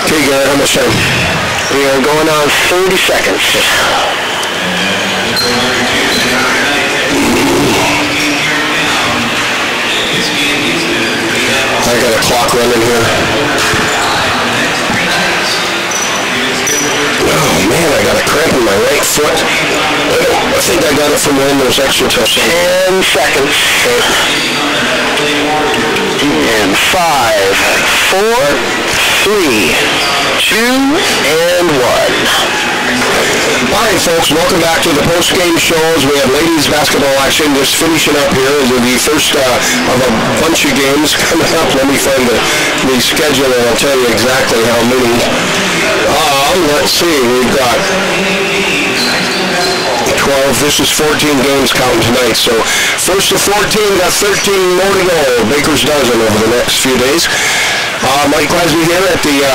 Okay, Garrett, how much time? We are going on 30 seconds. I got a clock running here. Oh man, I got a cramp in my right foot. I think I got it from when those extra touchdowns. 10 seconds. And 5, 4, 3, 2, and 1. All right, folks, welcome back to the post-game shows. We have ladies basketball action just finishing up here. The first of a bunch of games coming up. Let me find the schedule and I'll tell you exactly how many. Let's see, we've got 12. This is 14 games counting tonight. So first of 14, got 13 more to go. Baker's dozen over the next few days. Mike Glasby here at the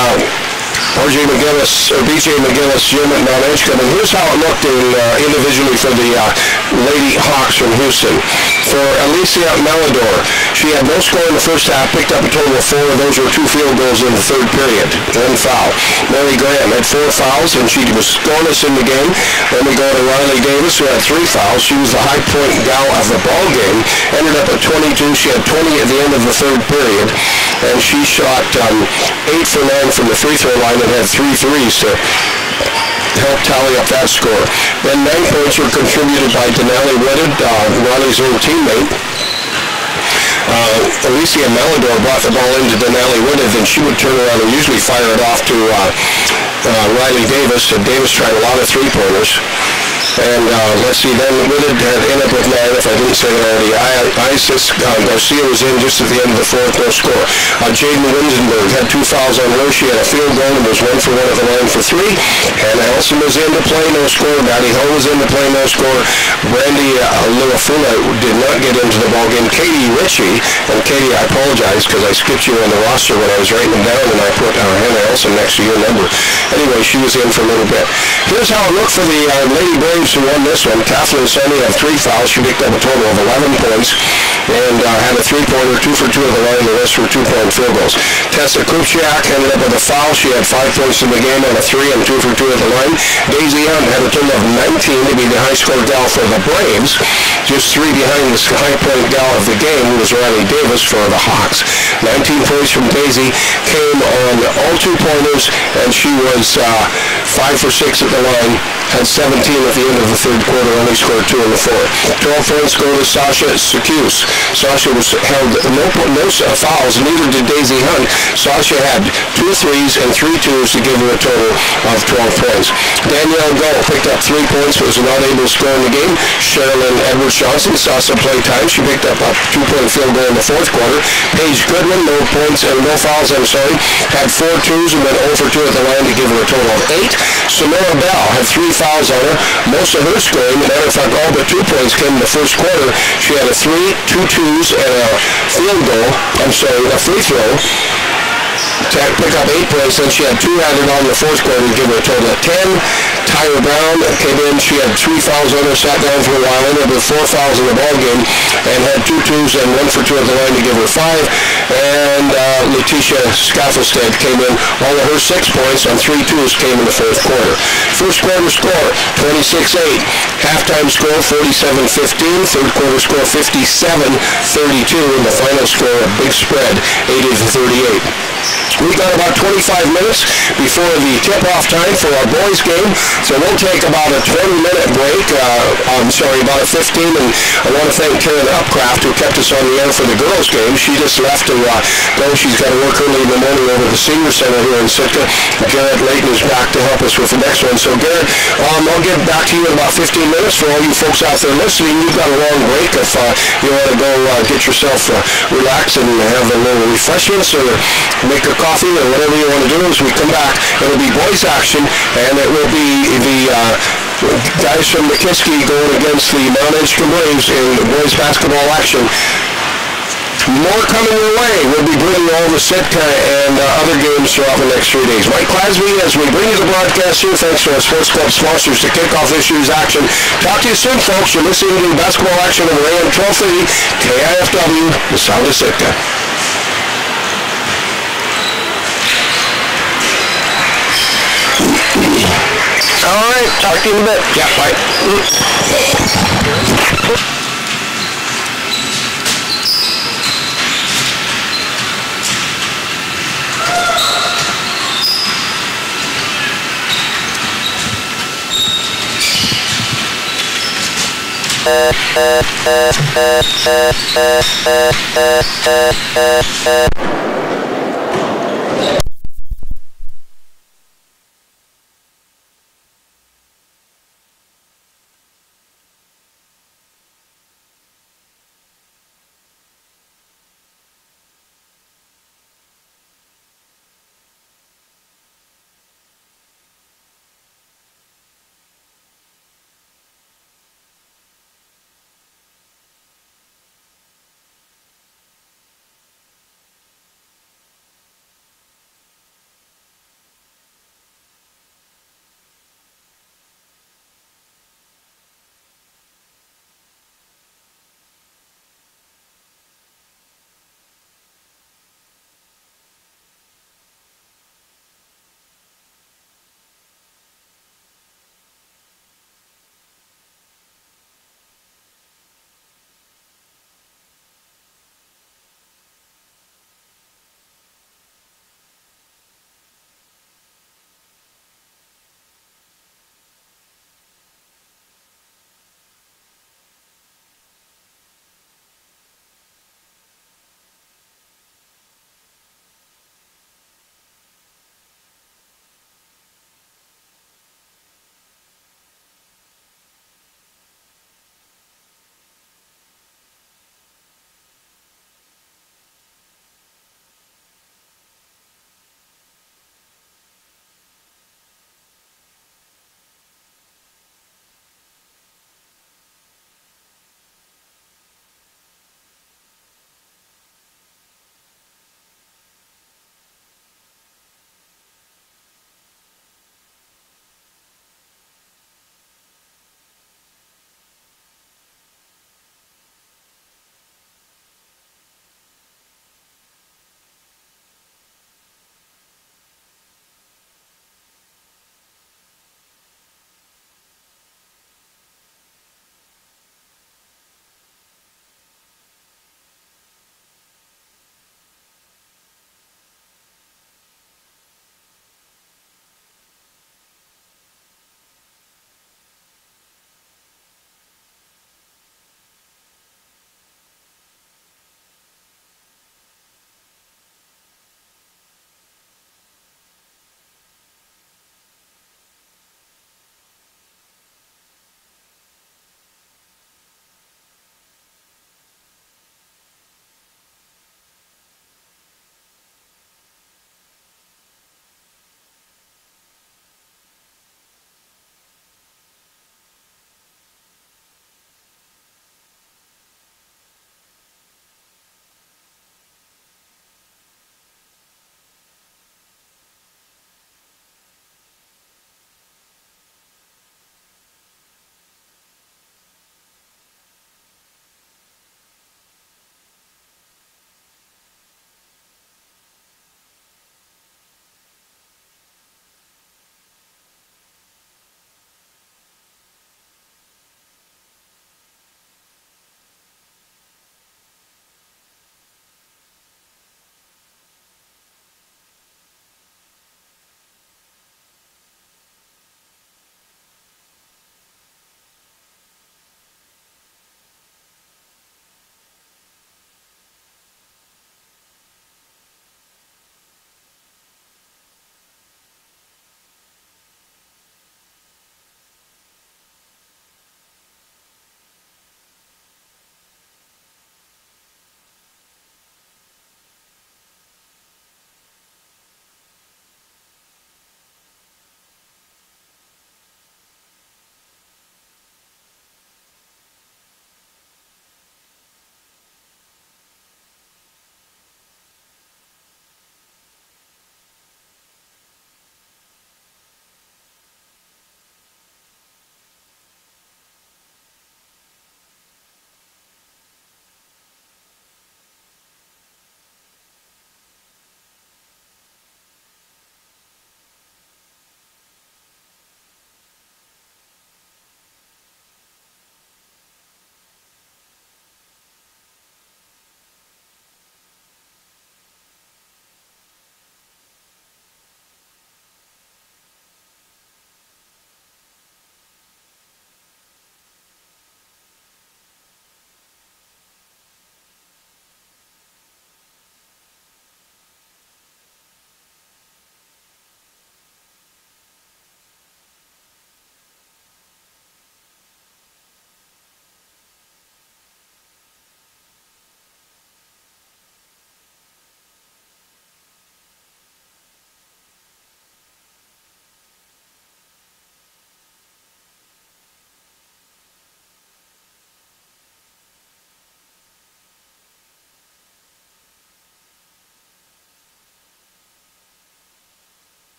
RJ McGillis, or BJ McGillis gym at Mt.Edgecumbe. And here's how it looked individually for the Lady Hawks from Houston. For Alicia Melidor, she had no score in the first half, picked up a total of 4. Those were 2 field goals in the third period, 1 foul. Mary Graham had 4 fouls, and she was scoreless in the game. Then we go to Riley Davis, who had 3 fouls. She was the high point gal of the ball game. Ended up at 22. She had 20 at the end of the third period, and she shot 8 for 9 from the free throw line and had 3 threes to help tally up that score. Then 9 points were contributed by Denali Wooded, Riley's old teammate. Alicia Melidor brought the ball into Denali Wooded, and she would turn around and usually fire it off to Riley Davis, and Davis tried a lot of three-pointers. And let's see, then Wooded had ended up with 9, if I didn't say it already. Isis Garcia was in just at the end of the fourth, no score. Jaden Windenberg had 2 fouls on her. She had a field goal and was 1 for 1 at the line for 3. Hannah Elson was in to play, no score. Maddie Hull was in to play, no score. Brandy Luafuna did not get into the ball game. Katie Ritchie, and Katie, I apologize because I skipped you on the roster when I was writing them down, and I put Hannah Elson next to your number. Anyway, she was in for a little bit. Here's how it looked for the Lady Braves who won this one. Kathleen Sunny had 3 fouls. She picked up a total of 11 points and had a 3-pointer, 2 for 2 at the line. The rest were 2-point field goals. Tessa Kupchiak ended up with a foul. She had 5 points in the game on a 3 and 2 for 2 at the line. Daisy Hunt had a total of 19 to be the high-score gal for the Braves. Just 3 behind the high-point gal of the game, who was Riley Davis for the Hawks. 19 points from Daisy came on all 2-pointers, and she was 5 for 6 at the line. Had 17 at the end of the third quarter, only scored 2 in the fourth. 12 points go to Sasha Secuse. Sasha was held no fouls, neither did Daisy Hunt. Sasha had 2 threes and 3 twos to give her a total of 12 points. Danielle Gull picked up 3 points, but was not able to score in the game. Sherilyn Edwards-Johnson saw some play time. She picked up a 2-point field goal in the fourth quarter. Paige Goodwin, no points and no fouls, had 4 twos and went 0 for 2 at the line to give her a total of 8. Sonora Bell had 3 fouls on her. Most of her scoring, matter of fact, all but 2 points came in the first quarter. She had a 3, 2 twos, and a field goal. A free throw. To pick up 8 points, then she had 2 added on in the fourth quarter to give her a total of 10. Tyra Brown came in. She had 3 fouls on her, sat down for a while, ended up with 4 fouls in the ball game, and had 2 twos and 1 for 2 at the line to give her 5. And Letitia Scaffelstead came in. All of her 6 points on 3 twos came in the fourth quarter. First quarter score, 26-8. Halftime score, 47-15. Third quarter score, 57-32. And the final score, a big spread, 80-38. We got about 25 minutes before the tip-off time for our boys' game, so we'll take about a 20-minute break. About a 15, and I want to thank Karen Upcraft, who kept us on the air for the girls' game. She just left to go. She's got to work early in the morning over at the Senior Center here in Sitka. Garrett Layton is back to help us with the next one. So, Garrett, I'll get back to you in about 15 minutes. For all you folks out there listening, you've got a long break. If you want to go get yourself relaxed and have a little refreshments or make a coffee or whatever you want to do, as we come back, it'll be boys action, and it will be the guys from Nikiski going against the Mt.Edgecumbe Braves in boys basketball action. More coming your way. We'll be bringing all the Sitka and other games throughout the next 3 days. Mike Glasby, as we bring you the broadcast here, thanks to our sports club sponsors to kick off this year's action. Talk to you soon, folks. You're listening to basketball action over AM 1230, KIFW, the sound of Sitka. All right, talk to you in a bit. Yeah, bye.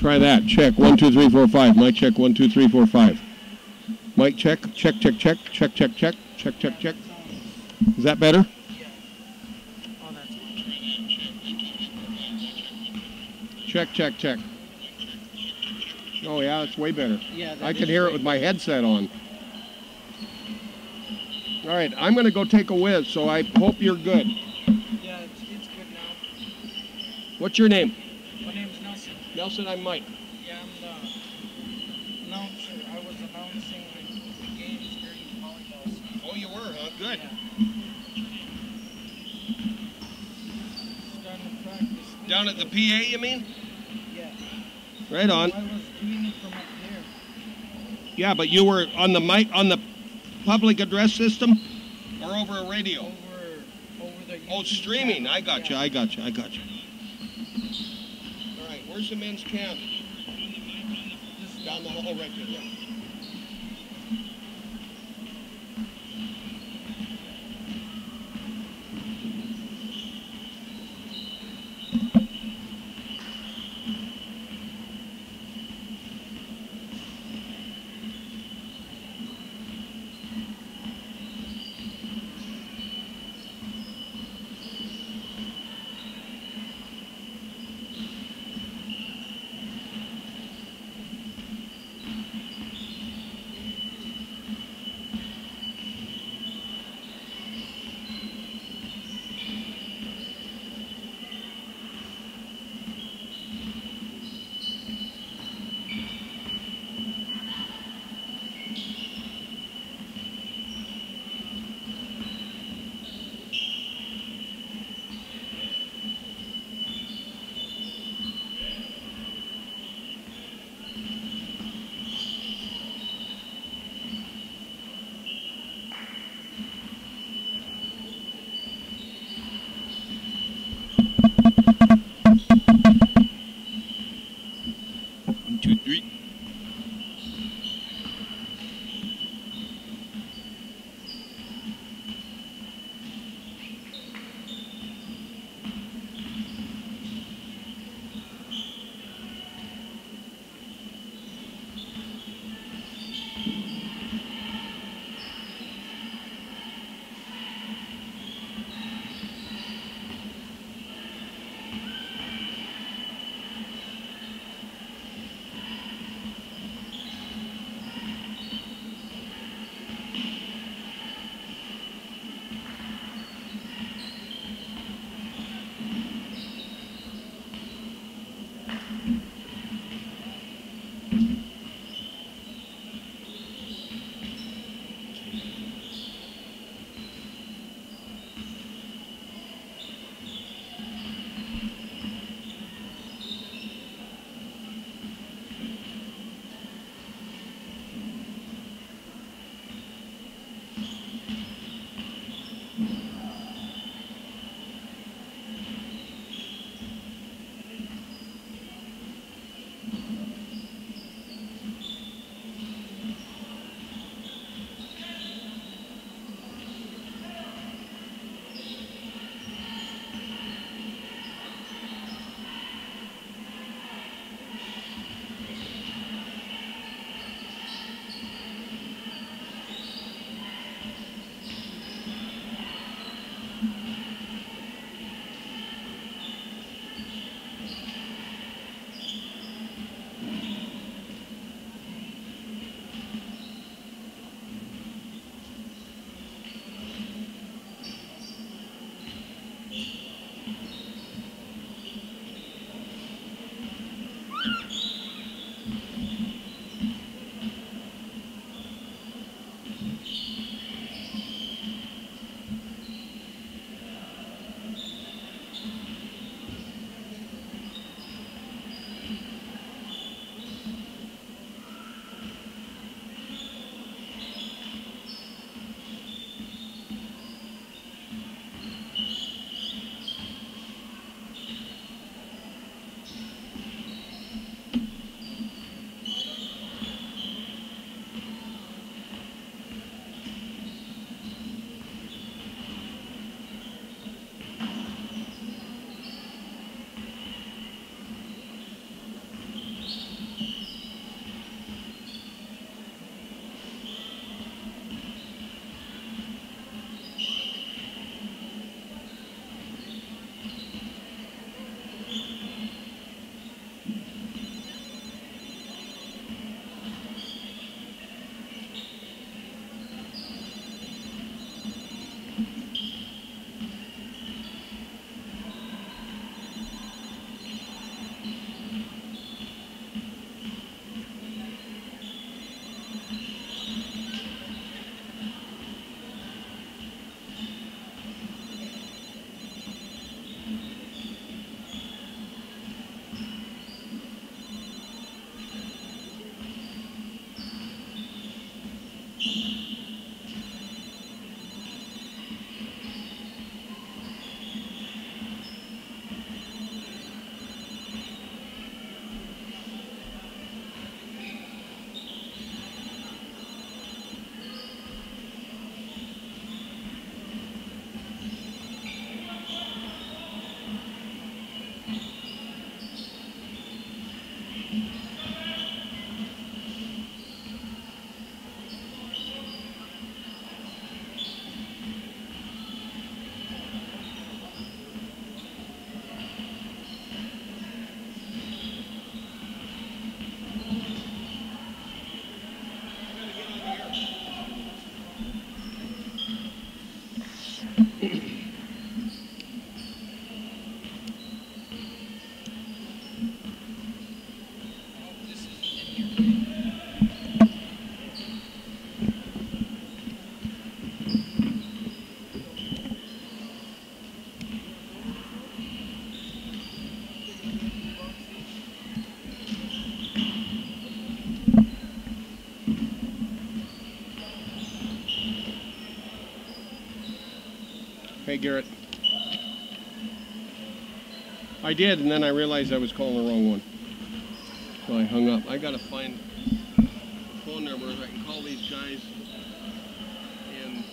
Try that. Check. 1, 2, 3, 4, 5. Mic check. 1, 2, 3, 4, 5. Mic check. Check, check, check. Check, check, check. Check, check, check. Is that better? Check, check, check. Oh yeah, it's way better. Yeah, I can hear it with my headset on. All right, I'm going to go take a whiz, so I hope you're good. Yeah, it's good now. What's your name? My name's Nelson. Nelson, I'm Mike. Yeah, I'm the announcer. I was announcing the games during volleyball. Oh, you were, huh? Good. Yeah. Starting to practice. Down at the PA, you mean? Yeah. Right on. I was doing it from up there. Yeah, but you were on the mic, on the public address system, or over a radio? Over the YouTube Oh, streaming. channel. I got you. Yeah. I got you. I got you. All right. Where's the men's camp? Just Down the hall, right there. Yeah. Hey, Garrett. I did, and then I realized I was calling the wrong one. So I hung up. I gotta find a phone number I can call these guys. And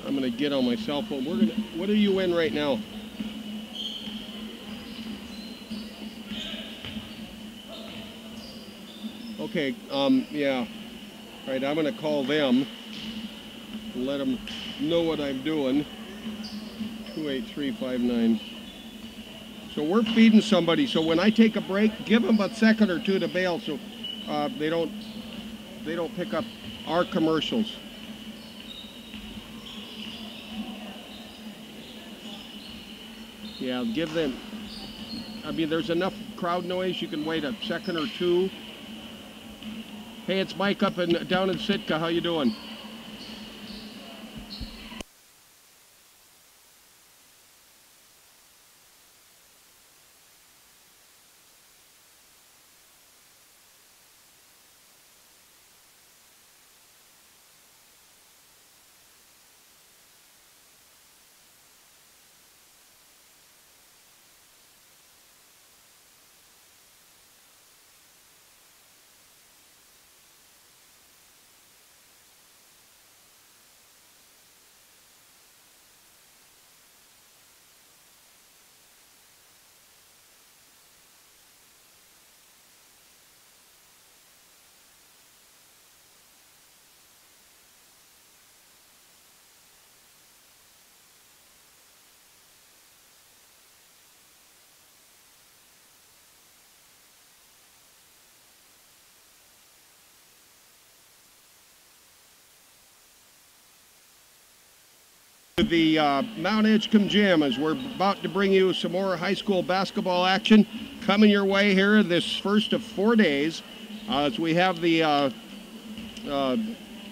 I'm gonna get on my cell phone. What are you in right now? Okay, yeah. Right, I'm gonna call them and let them know what I'm doing. 28359. So we're feeding somebody, so when I take a break, give them a second or two to bail so they don't pick up our commercials. Yeah, give them, I mean, there's enough crowd noise, you can wait a second or two. Hey, it's Mike up down in Sitka, how you doing? The Mt.Edgecumbe Gym, as we're about to bring you some more high school basketball action coming your way here this first of 4 days as we have the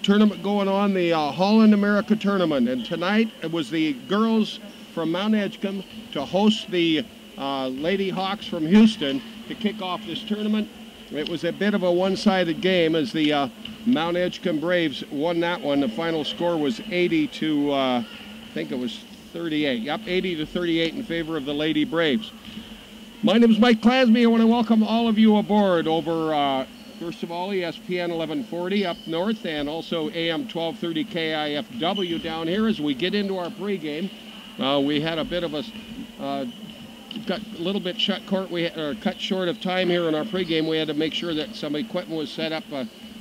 tournament going on, the Holland America tournament, and tonight it was the girls from Mt.Edgecumbe to host the Lady Hawks from Houston to kick off this tournament. It was a bit of a one-sided game as the Mt.Edgecumbe Braves won that one. The final score was 80 to I think it was 38. Yep, 80 to 38 in favor of the Lady Braves. My name is Mike Clasby. I want to welcome all of you aboard over, first of all, ESPN 1140 up north and also AM 1230 KIFW down here as we get into our pregame. We had a bit of a, got a little bit cut short of time here in our pregame. We had to make sure that some equipment was set up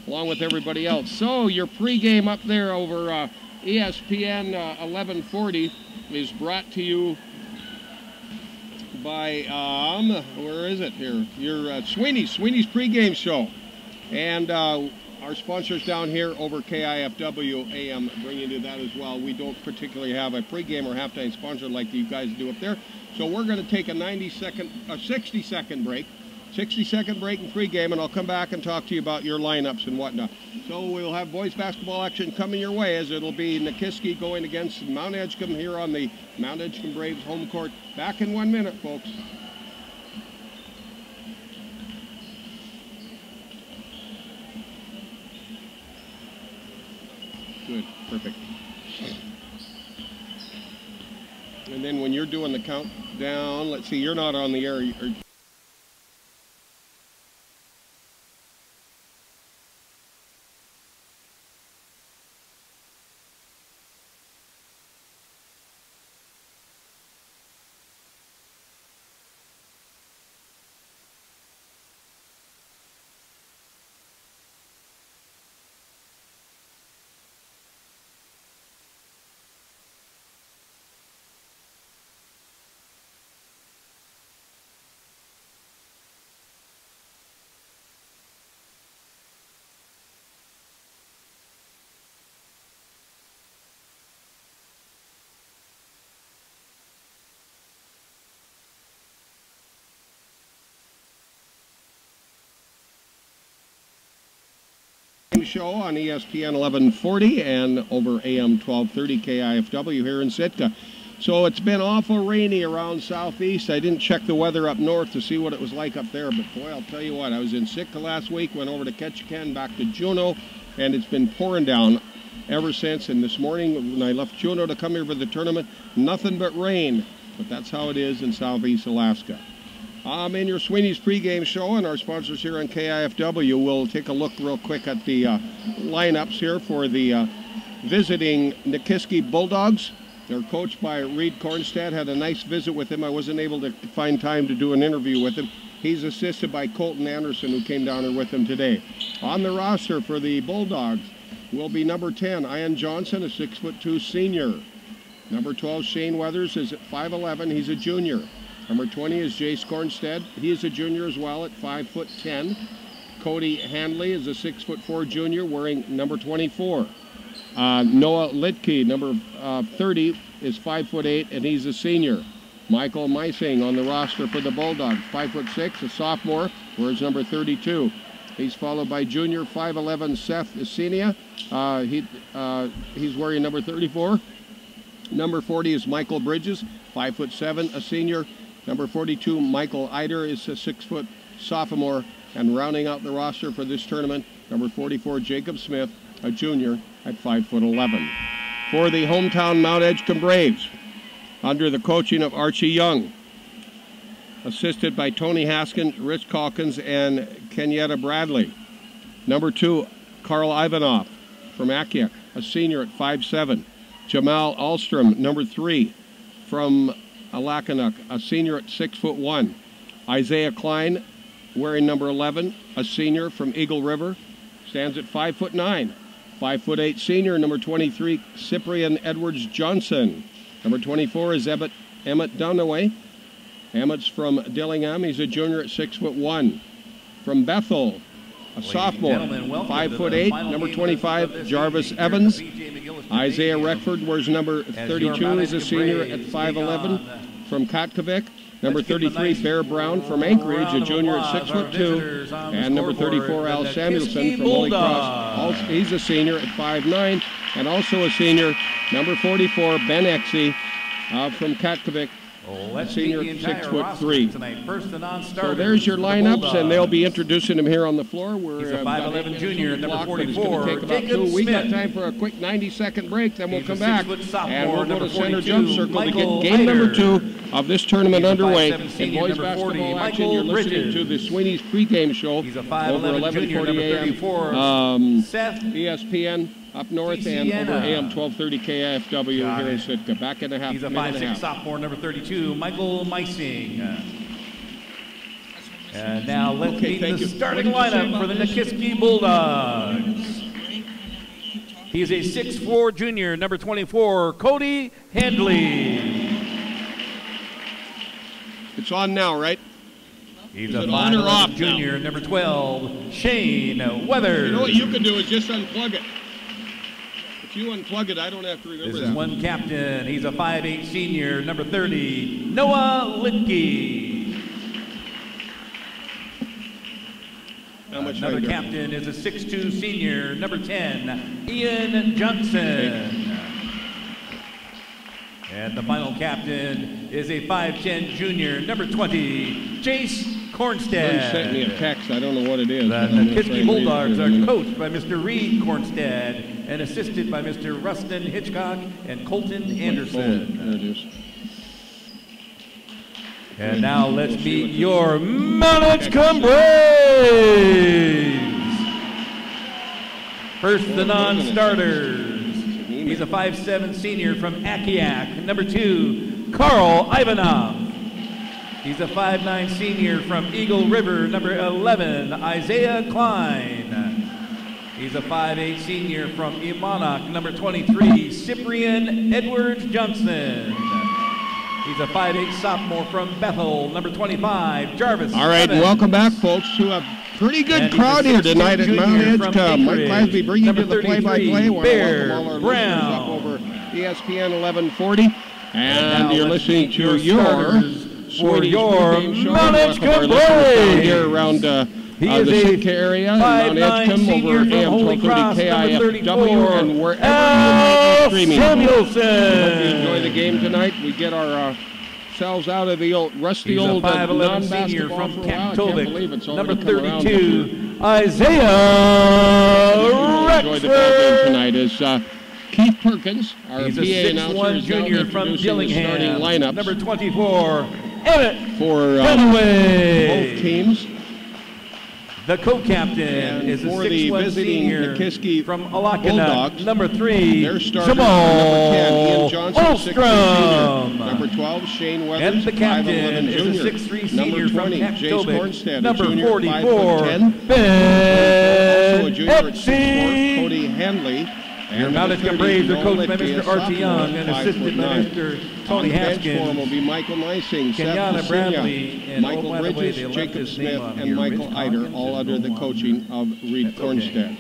along with everybody else. So your pregame up there over ESPN 1140 is brought to you by, where is it here? Your Sweeney's pregame show. And our sponsors down here over KIFW AM bringing you that as well. We don't particularly have a pregame or halftime sponsor like you guys do up there. So we're going to take a 60-second break. 60-second break in pregame, and I'll come back and talk to you about your lineups and whatnot. So we'll have boys basketball action coming your way as it'll be Nikiski going against Mt.Edgecumbe here on the Mt.Edgecumbe Braves home court. Back in 1 minute, folks. Good, perfect. And then when you're doing the countdown, let's see, you're not on the air. Show on ESPN 1140 and over AM 1230 KIFW here in Sitka. So it's been awful rainy around southeast. I didn't check the weather up north to see what it was like up there, but boy, I'll tell you what, I was in Sitka last week, went over to Ketchikan, back to Juneau, and it's been pouring down. ever since. And this morning when I left Juneau to come here for the tournament, nothing but rain. But that's how it is in southeast Alaska. In your Sweeney's pregame show, and our sponsors here on KIFW, we'll take a look real quick at the lineups here for the visiting Nikiski Bulldogs. They're coached by Reed Kornstad. Had a nice visit with him. I wasn't able to find time to do an interview with him. He's assisted by Colton Anderson, who came down here with him today. On the roster for the Bulldogs will be number 10, Ian Johnson, a 6'2" senior. Number 12, Shane Weathers, is at 5'11". He's a junior. Number 20 is Jace Kornstad. He is a junior as well at 5'10". Cody Handley is a 6'4" junior wearing number 24. Noah Litke, number 30, is 5'8", and he's a senior. Michael Meising on the roster for the Bulldogs, 5'6", a sophomore, wears number 32. He's followed by junior 5'11" Seth Esenia. He's wearing number 34. Number 40 is Michael Bridges, 5'7", a senior. Number 42, Michael Eider, is a 6' sophomore. And rounding out the roster for this tournament, number 44, Jacob Smith, a junior at 5'11". For the hometown Mt.Edgecumbe Braves, under the coaching of Archie Young, assisted by Tony Haskin, Rich Calkins, and Kenyatta Bradley. Number 2, Carl Ivanoff from Akiak, a senior at 5'7". Jamal Alstrom, number 3, from Alakanuk, a senior at 6'1". Isaiah Klein, wearing number 11, a senior from Eagle River, stands at 5'9". 5'8" senior, number 23, Cyprian Edwards Johnson. Number 24 is Emmett Dunaway. Emmett's from Dillingham. He's a junior at 6'1". From Bethel, a sophomore, 5'8". Number 25, Jarvis Evans. Isaiah Reckford wears number 32. He's a senior at 5'11". From Katkavik, number 33, Bear Brown from Anchorage, a junior at 6'2". And number 34, Al Samuelson from Holy Cross. He's a senior at 5'9". And also a senior, number 44, Ben Exie from Katkavik, senior at 6'3". So there's your lineups, and they'll be introducing them here on the floor. He's a 5'11" junior, number 44, take about Jacob 2. We got Smith. time for a quick 90-second break, then we'll He's come a back, 6' sophomore, and we'll go to center 42, jump circle Michael to get game number Eider. 2 of this tournament He's a underway. 5'7" In senior, boys number 40, basketball action, Michael you're listening Bridges. to the Sweeney's pregame show He's a over 5'11" junior, 11:40 number a.m. 34, Seth ESPN up north and over Sienna. AM 1230 KIFW here in Sitka. Back in a half. He's a minute and a 5'6" half. sophomore, number 32, Michael Meising. And now let's meet thank the you. starting What did you say lineup for the about this? Nikiski Bulldogs. He's a 6'4" junior, number 24, Cody Handley. It's on now, right? He's Is a it on or off 5'11" now? junior, number 12, Shane Weathers. You know what you can do is just unplug it. If you unplug it, I don't have to remember This that. is one captain. He's a 5'8" senior, number 30, Noah Litke. How much Another right there? captain is a 6'2" senior, number 10, Ian Johnson. And the final captain is a 5'10" junior, number 20, Jace He sent me a Kornstad. text. I don't know what it is. The but I'm gonna try Nikiski and read it Bulldogs here in a are minute. coached by Mr. Reed Kornstad and assisted by Mr. Rustin Hitchcock and Colton Anderson. There it is. And now let's meet your Mt.Edgecumbe Braves. First, the non-starters. He's a 5'7" senior from Akiak. Number 2, Carl Ivanoff. He's a 5'9" senior from Eagle River. Number 11, Isaiah Klein. He's a 5'8" senior from Imanak. Number 23, Cyprian Edwards Johnson. He's a 5'8" sophomore from Bethel. Number 25, Jarvis. All right, and Evans. welcome back, folks, to a pretty good And he's crowd a here 6'2" tonight at junior Mt.Edgecumbe. from Mike Anchorage. Clasby bringing you Number the play-by-play. 33, Welcome Bear all our Brown. listeners up over ESPN 1140. And now you're let's listening meet to your your starters for Sweeney's your pregame show. Mt.Edgecumbe Welcome our listeners down Braves. here around He the is a Sitka area, in 5'9" Mt.Edgecumbe, senior over from AM Holy 1230 Cross, number 34, KIFW, and wherever you Al might be streaming. Samuelson. Hope you enjoy the game tonight. We get our selves out of the old rusty He's old a 5'11" senior non-basketball from for a while. I can't believe Kaptovik. it's Number already come around. 32, Isaiah Enjoyed the ball game Rexford. tonight as Keith Perkins, our He's a PA 6'1" announcer, is now junior from introducing the starting Dillingham. lineups Number 24, Emmett for Dunaway. both teams. The co-captain And is a for the 6'1" visiting senior Nikiski from Alakana. Bulldogs, Number 3, Their starter, Jamal number 10, Ian Johnson, 6'2" junior. Olstrom. Number 12, Shane And Weathers, the captain 5'11" is junior. a 6'3" Number senior from 20, Jace Mt.Edgecumbe. Cornstead, a Number junior, 44, 5'10". Also a Ben junior at 6'4", Epstein. Cody Handley. Your And number Mt.Edgecumbe 30, Braves are Noah coached by Litkey, Mr. a Archie sophomore, Young and assisted by 5'9". Mr. On Tony the bench for him will Haskins. be Michael Neising, Seth Kenyana Cecilia, Bradley, and Michael oh, by the way, Bridges, they left Jacob his name Smith, on and here. Michael Rich Eider, Hawkins all is under no the longer. coaching of Reed That's okay. Cornstead.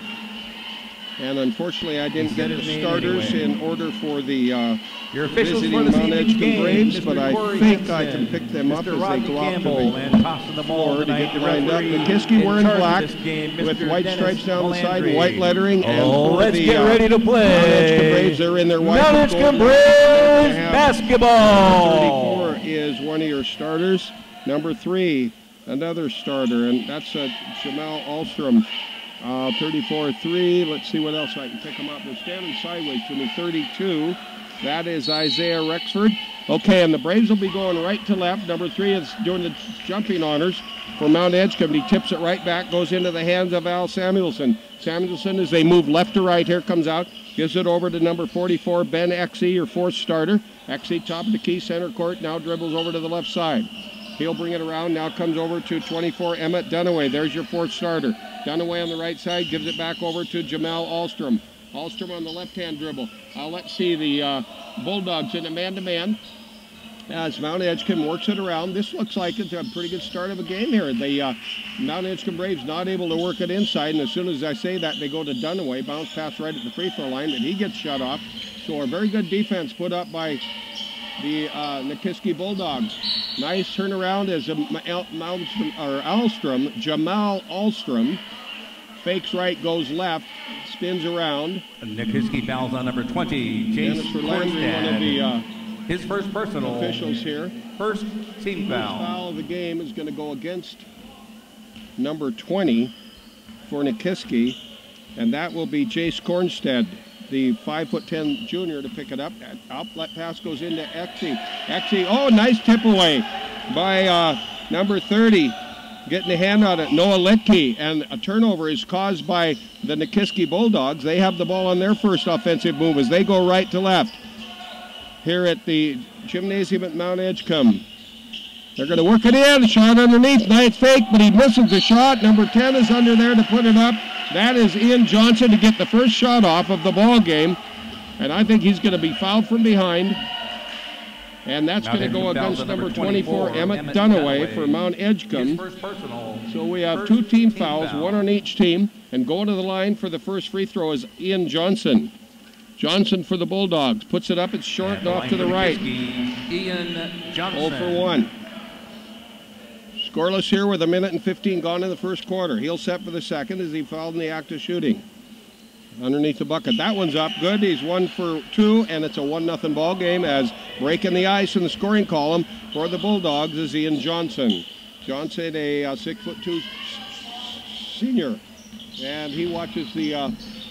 And unfortunately, I didn't He get said the his name starters anyway. in order for the Your officials visiting for this Mount evening's Edgecumbe game, Braves, Mr. but I Corey think I Henson, can pick them up Mr. as Rodney they go off to Campbell, the and tossing the ball floor to tonight. get The lined up. referee Nikiski in wearing charge of black this game, with Mr. white Dennis stripes down the side and Melandri. white lettering. And Oh, for let's the get ready to play. Mount Edgecumbe Braves, they're in their white. Mount and gold. Edgecumbe They're Braves gonna have basketball. 34 is one of your starters. Number 3, another starter, and that's Jamal Alstrom. 34-3. Let's see what else I can pick them up. They're standing sideways to me. 32. That is Isaiah Rexford. Okay, and the Braves will be going right to left. Number 3 is doing the jumping honors for Mount Edgecumbe. He tips it right back, goes into the hands of Al Samuelson. Samuelson, as they move left to right, here comes out, gives it over to number 44, Ben Exey, your 4th starter. Exey, top of the key, center court, now dribbles over to the left side. He'll bring it around, now comes over to 24, Emmett Dunaway. There's your 4th starter. Dunaway on the right side, gives it back over to Jamal Alstrom. Alstrom on the left-hand dribble. Let's see the Bulldogs in a man-to-man. As Mount Edgecumbe works it around, this looks like it's a pretty good start of a game here. The Mount Edgecumbe Braves not able to work it inside, and as soon as I say that, they go to Dunaway, bounce pass right at the free throw line, but he gets shut off. So a very good defense put up by the Nikiski Bulldogs. Nice turnaround as Jamal Alstrom fakes right, goes left, spins around. Nikiski fouls on number 20, Dennis Jason Landry, one of the his first personal. officials here. First team First foul. foul of the game is going to go against number 20 for Nikiski, and that will be Jace Cornstead, the 5'10" junior, to pick it up. Outlet pass goes into Exey. Exey, oh, nice tip away by number 30. Getting a hand on it, Noah Litkey, and a turnover is caused by the Nikiski Bulldogs. They have the ball on their first offensive move as they go right to left here at the gymnasium at Mount Edgecumbe. They're going to work it in, shot underneath, nice fake, but he misses the shot. Number 10 is under there to put it up. That is Ian Johnson to get the first shot off of the ball game, and I think he's going to be fouled from behind. And that's going to go against number 24, Emmett Dunaway for Mount Edgecumbe. So we have 2 team fouls, 1 on each team. And going to the line for the first free throw is Ian Johnson. Johnson for the Bulldogs. Puts it up, it's short and off to the right. Ian Johnson. 0 for 1. Scoreless here with 1:15 gone in the first quarter. He'll set for the second as he fouled in the act of shooting. Underneath the bucket. That one's up good. He's 1 for 2, and it's a 1-0 ball game as breaking the ice in the scoring column for the Bulldogs is Ian Johnson. Johnson, a 6'2" senior, and he watches the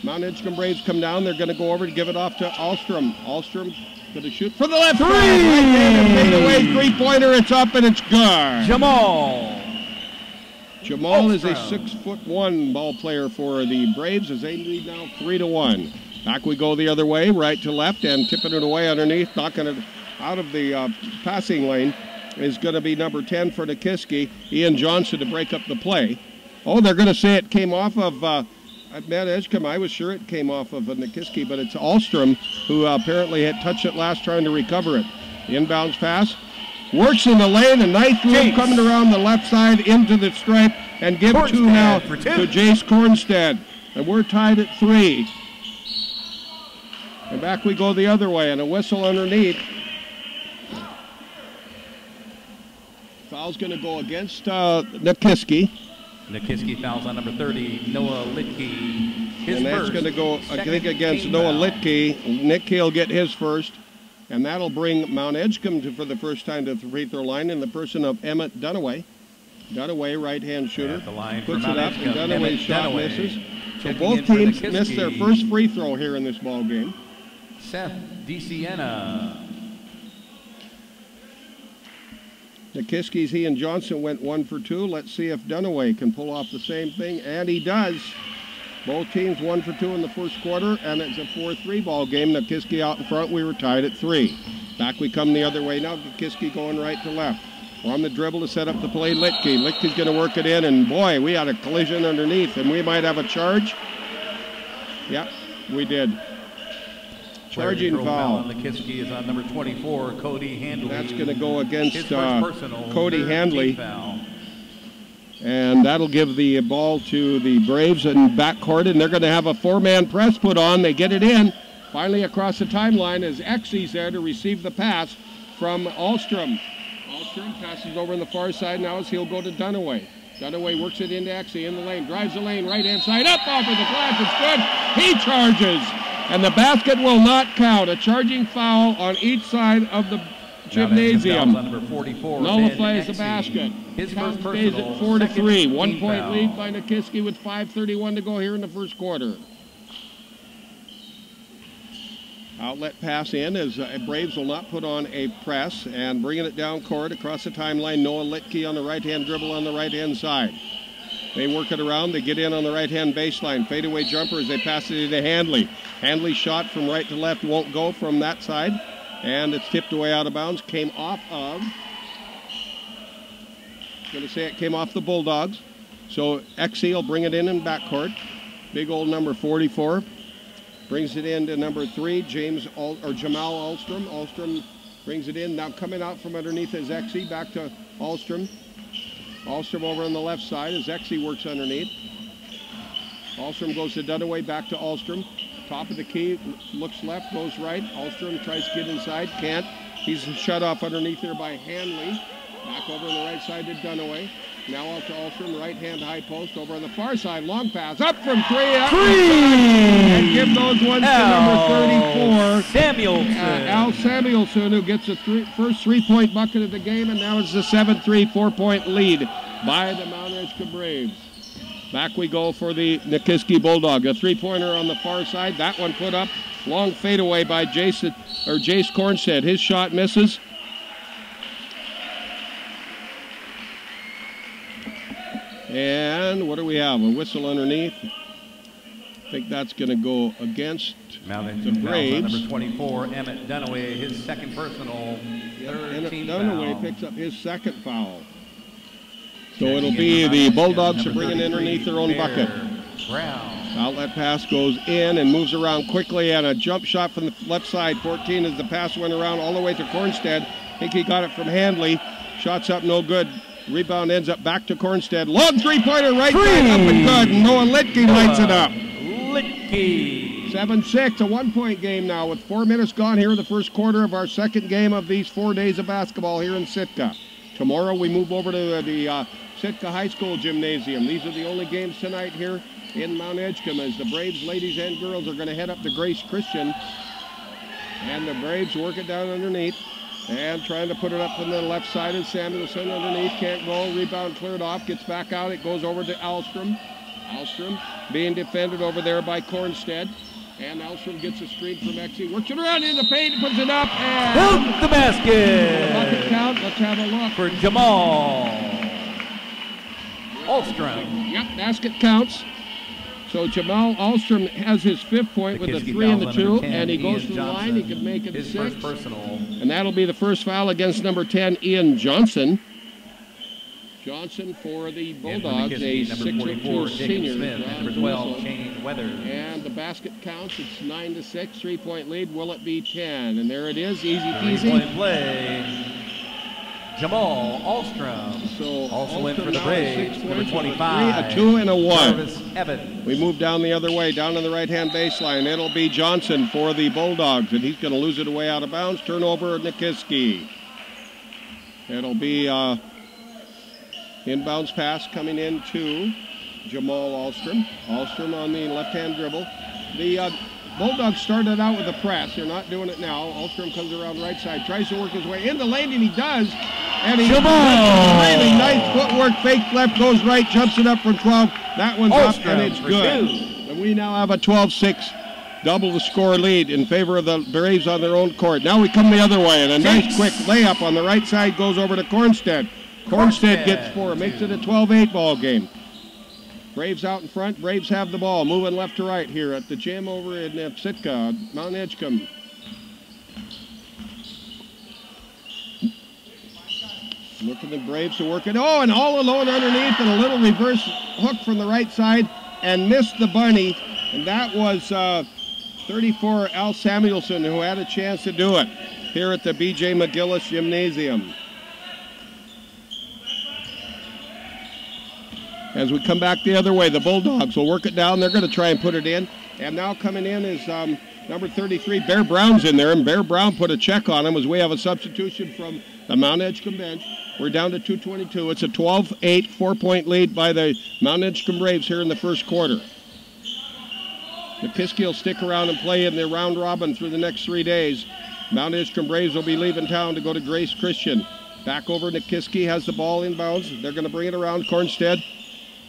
Mount Edgecumbe Braves come down. They're going to go over to give it off to Alstrom. Alstrom going to shoot for the left. 3! Right away, three-pointer. It's up and it's good. Jamal is a 6'1" ball player for the Braves as they lead now 3-1. Back we go the other way, right to left, and tipping it away underneath, knocking it out of the passing lane is going to be number 10 for Nikiski, Ian Johnson, to break up the play. Oh, they're going to say it came off of Mount Edgecumbe. I was sure it came off of Nikiski, but it's Alstrom who apparently had touched it last trying to recover it. The inbounds pass. Works in the lane, a nice move coming around the left side into the stripe, and give 2 now to Jace Cornstead. And we're tied at 3. And back we go the other way, and a whistle underneath. Foul's going to go against Nikiski. Nikiski fouls on number 30, Noah Litkey. And that's going to go, I think, against Noah Litkey. Nick will get his first. And that'll bring Mount Edgecumbe for the first time to the free throw line in the person of Emmett Dunaway. Dunaway, right-hand shooter, At the line for puts it up, and Mt.Edgecumbe, Dunaway's shot Dunaway. misses. So Checking both in for teams Nikiski. missed their first free throw here in this ball game. Seth DeSiena. Nikiski's, he and Johnson went 1 for 2. Let's see if Dunaway can pull off the same thing, and he does. Both teams 1 for 2 in the first quarter, and it's a 4-3 ball game. Nikiski out in front. We were tied at 3. Back we come the other way now. Nikiski going right to left. On the dribble to set up the play, Litke. Litke's going to work it in, and boy, we had a collision underneath, and we might have a charge. Yep, we did. Charging foul. On Nikiski is on number 24, Cody Handley. That's going to go against His first personal, Cody third Handley. team foul. And that'll give the ball to the Braves in backcourt, and they're going to have a 4-man press put on. They get it in. Finally across the timeline as Exey's there to receive the pass from Ahlstrom. Ahlstrom passes over on the far side now as he'll go to Dunaway. Dunaway works it into Exey in the lane, drives the lane, right-hand side, up off of the glass, it's good. He charges, and the basket will not count. A charging foul on each side of the gymnasium. Number 44, nullifies the Ben basket. His Count first stays personal, at 4-3. 1 team point foul. lead by Nikiski with 5:31 to go here in the first quarter. Outlet pass in as Braves will not put on a press, and bringing it down court across the timeline, Noah Litke on the right-hand dribble on the right-hand side. They work it around. They get in on the right-hand baseline. Fadeaway jumper as they pass it into Handley. Handley's shot from right to left won't go from that side, and it's tipped away out of bounds. Came off of, going to say it came off the Bulldogs. So Exey will bring it in backcourt. Big old number 44. Brings it in to number 3, Jamal Ahlstrom. Ahlstrom brings it in. Now coming out from underneath is Exey. Back to Ahlstrom. Ahlstrom over on the left side as Exey works underneath. Ahlstrom goes to Dunaway, back to Ahlstrom. Top of the key, looks left, goes right. Ahlstrom tries to get inside, can't. He's shut off underneath there by Handley. Back over on the right side to Dunaway. Now out to Ahlstrom, right-hand high post. Over on the far side, long pass. Up from 3. Up and give those ones to number 34. Samuelson. Al Samuelson, who gets the first three-point bucket of the game, and now it's the 7-3 4-point lead by the Mt.Edgecumbe Braves. Back we go for the Nikiski Bulldog. A three-pointer on the far side. That one put up. Long fadeaway by Jace Cornstead. His shot misses. And what do we have? A whistle underneath. I think that's going to go against the Braves. Number 24, Emmett Dunaway, his second personal, third team Dunaway foul. picks up his second foul. So it'll be the Bulldogs to bring it underneath their own bucket. Brown. Outlet pass goes in and moves around quickly, and a jump shot from the left side. 14 as the pass went around all the way to Cornstead. I think he got it from Handley. Shots up, no good. Rebound ends up back to Cornstead. Long three-pointer right side, up and good. Noah Litke lights it up. Litke. 7-6, a 1-point game now with 4 minutes gone here in the first quarter of our second game of these 4 days of basketball here in Sitka. Tomorrow we move over to the Sitka High School Gymnasium. These are the only games tonight here in Mt.Edgecumbe as the Braves, ladies and girls, are going to head up to Grace Christian. And the Braves work it down underneath. And trying to put it up on the left side is Samuelson underneath. Can't go. Rebound cleared off. Gets back out. It goes over to Ahlstrom. Ahlstrom being defended over there by Cornstead. And Ahlstrom gets a screen from Exey. Works it around in the paint. Puts it up. And Built the basket. bucket count. Let's have a look. For Jamal Ahlstrom. Yep, basket counts. So Jamal Ahlstrom has his 5th point with a Nikiski 3 and the fouls 2, on number 10, and he goes Ian to the line. Johnson. He can make it His 6. first personal. And that'll be the first foul against number 10, Ian Johnson. Johnson for the Bulldogs, a Nikiski, number 44, 6'2" Jacob senior. Smith, and Draws number the 12, whistle. Shane Weathers. And the basket counts. It's 9-6, 3-point lead. Will it be 10? And there it is, easy Three-point peasy. play. Jamal Ahlstrom. So Also in Ahlstrom for the now Braves, 6 number points, 25. a 2 and a 1. Jarvis Evans. We move down the other way, down on the right-hand baseline. It'll be Johnson for the Bulldogs, and he's going to lose it away out of bounds. Turnover, Nikiski. It'll be inbounds pass coming in to Jamal Ahlstrom. Ahlstrom on the left-hand dribble. The Bulldogs started out with a press. They're not doing it now. Ahlstrom comes around right side, tries to work his way in the lane, and he does. And he really nice footwork, fake left, goes right, jumps it up from 12. That one's up, and it's good. And we now have a 12-6, double the score lead in favor of the Braves on their own court. Now we come the other way, and a nice quick layup on the right side goes over to Cornstead. Cornstead gets 4, makes it a 12-8 ball game. Braves out in front. Braves have the ball, moving left to right here at the gym over in Sitka, Mt.Edgecumbe. Look at the Braves to work it. Oh, and all alone underneath, and a little reverse hook from the right side, and missed the bunny. And that was 34 Al Samuelson, who had a chance to do it here at the B.J. McGillis Gymnasium. As we come back the other way, the Bulldogs will work it down. They're going to try and put it in. And now coming in is number 33, Bear Brown's in there. And Bear Brown put a check on him as we have a substitution from the Mt.Edgecumbe bench. We're down to 2:22. It's a 12-8, 4-point lead by the Mt.Edgecumbe Braves here in the first quarter. Nikiski will stick around and play in the round robin through the next 3 days. Mt.Edgecumbe Braves will be leaving town to go to Grace Christian. Back over, Nikiski has the ball inbounds. They're going to bring it around Cornstead.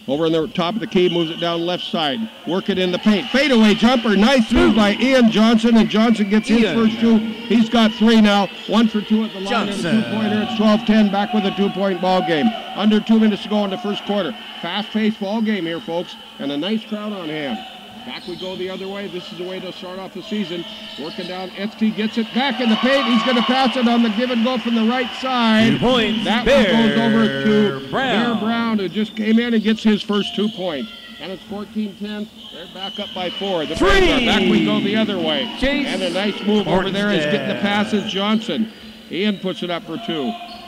Over on the top of the key, moves it down left side. Work it in the paint. Fadeaway jumper. Nice move by Ian Johnson, and Johnson gets his first 2. He's got 3 now. 1 for 2 at the line and a 2-pointer. It's 12-10, back with a 2-point ball game. Under 2 minutes to go in the first quarter. Fast-paced ball game here, folks, and a nice crowd on hand. Back we go the other way. This is the way to start off the season. Working down. Etsky gets it back in the paint. He's going to pass it on the give and go from the right side. 2 points. That one goes over to Bear Brown, who just came in and gets his first 2 points. And it's 14-10. They're back up by 4. The Braves are back we go the other way. And a nice move over there is getting the passes. Johnson. Ian puts it up for 2.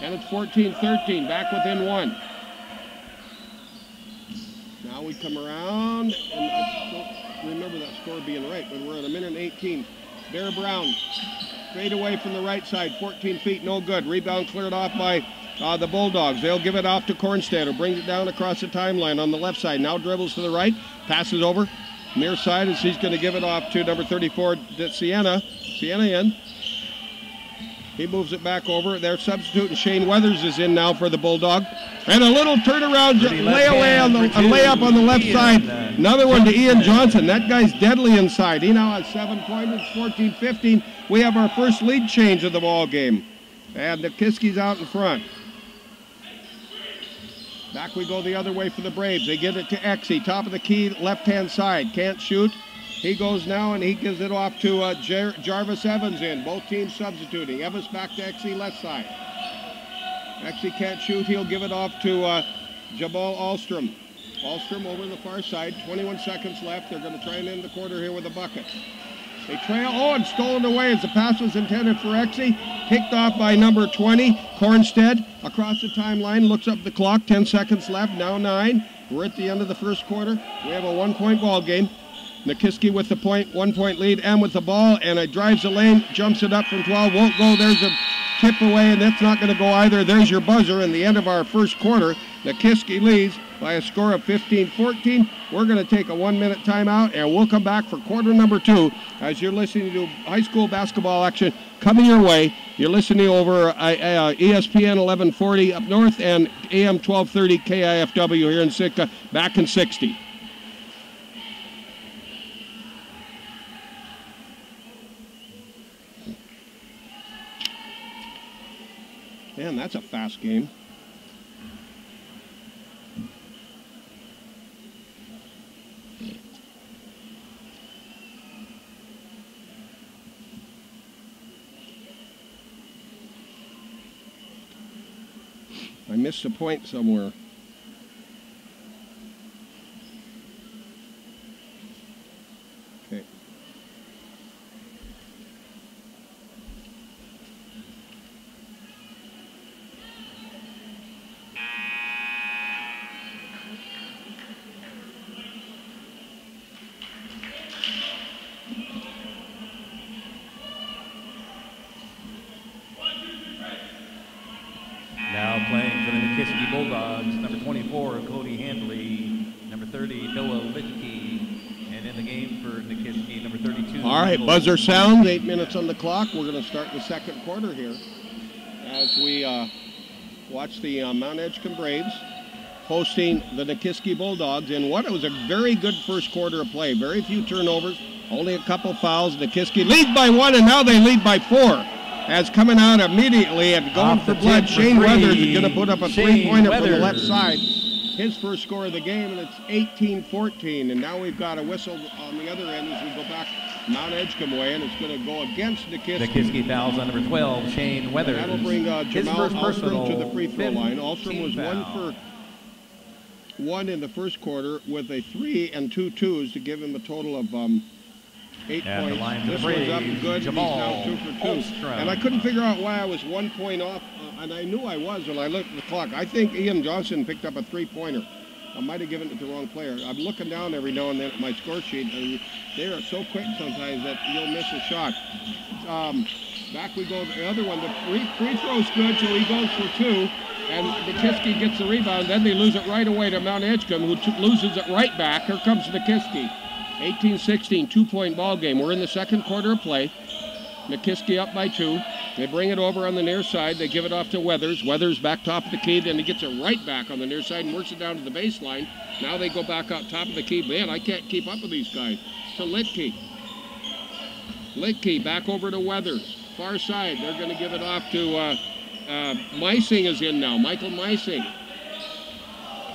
And it's 14-13. Back within 1. Now we come around, and I don't remember that score being right, but we're at 1:18. Bear Brown, straight away from the right side, 14 feet, no good. Rebound cleared off by the Bulldogs. They'll give it off to Cornstead, who brings it down across the timeline on the left side. Now dribbles to the right, passes over, near side as he's going to give it off to number 34, Sienna. Sienna in. He moves it back over. They're substituting. Shane Weathers is in now for the Bulldog. And a little turnaround layup on the left side. Another one to Ian Johnson. That guy's deadly inside. He now has 7 points. It's 14-15. We have our first lead change of the ball game. And Nikiski's out in front. Back we go the other way for the Braves. They get it to Exie. Top of the key, left-hand side. Can't shoot. He goes now and he gives it off to Jarvis Evans in. Both teams substituting. Evans back to Exie left side. Exie can't shoot. He'll give it off to Jabal Alstrom. Alstrom over the far side. 21 seconds left. They're going to try and end the quarter here with a bucket. They trail. Oh, and stolen away as the pass was intended for Exie. Picked off by number 20, Cornstead. Across the timeline. Looks up the clock. 10 seconds left. Now 9. We're at the end of the first quarter. We have a 1-point ball game. Nikiski with the 1-point lead and with the ball, and it drives the lane, jumps it up from 12, won't go. There's a tip away, and that's not going to go either. There's your buzzer in the end of our first quarter. Nikiski leads by a score of 15-14. We're going to take a 1-minute timeout, and we'll come back for quarter number 2 as you're listening to high school basketball action coming your way. You're listening over ESPN 1140 up north and AM 1230 KIFW here in Sitka, back in 60. Man, that's a fast game. I missed a point somewhere. Okay. Now playing for the Nikiski Bulldogs, number 24, Cody Handley, number 30, Noah Litke, and in the game for Nikiski, number 32. All right, buzzer sounds, 8 minutes on the clock. We're going to start the second quarter here as we watch the Mt.Edgecumbe Braves hosting the Nikiski Bulldogs in what was a very good first quarter of play. Very few turnovers, only a couple fouls. Nikiski leads by 1, and now they lead by 4. As coming out immediately and going for blood, Shane Weathers is going to put up a three-pointer from the left side. His first score of the game, and it's 18-14. And now we've got a whistle on the other end as we go back Mt.Edgecumbe way, and it's going to go against Nikiski. Nikiski fouls on number 12, Shane Weathers. That'll bring Jamal Alstrom to the free throw line. Alstrom was 1 for 1 in the first quarter with a 3 and 2 twos to give him a total of 8 points. This one's up good. Jamal He's now 2 for 2. And I couldn't figure out why I was 1 point off, and I knew I was when I looked at the clock. I think Ian Johnson picked up a 3-pointer. I might have given it to the wrong player. I'm looking down every now and then at my score sheet, and they are so quick sometimes that you'll miss a shot. Back we go. The other one, the free throw's good, so he goes for 2. And Nikiski gets the rebound. Then they lose it right away to Mt.Edgecumbe, who loses it right back. Here comes Nikiski. 18-16, 2-point ball game. We're in the second quarter of play. Nikiski up by 2. They bring it over on the near side. They give it off to Weathers. Weathers back top of the key. Then he gets it right back on the near side and works it down to the baseline. Now they go back out top of the key. Man, I can't keep up with these guys. To Litke. Litke back over to Weathers. Far side. They're going to give it off to Meising is in now. Michael Meising.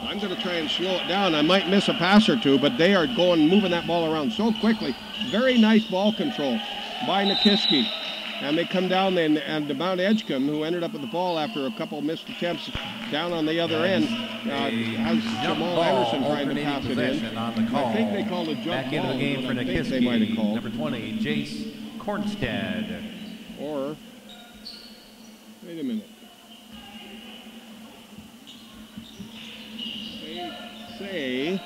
I'm going to try and slow it down. I might miss a pass or two, but they are moving that ball around so quickly. Very nice ball control by Nikiski. And they come down, and Mt.Edgecumbe, who ended up with the ball after a couple missed attempts down on the other end, has Jamal Anderson trying to pass it in. I think they called a jump back into the game for Nikiski. They might have called. Number 20, Jace Kornstad. Or, wait a minute. They say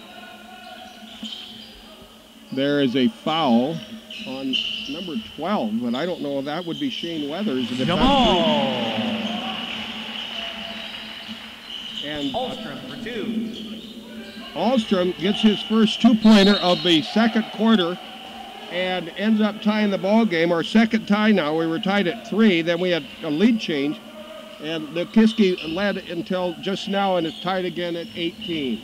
there is a foul on number 12, but I don't know if that would be Shane Weathers. Jamal! And Alstrom for 2. Alstrom gets his first 2-pointer of the second quarter and ends up tying the ball game. Our second tie now. We were tied at 3. Then we had a lead change. And Nikiski led until just now and is tied again at 18.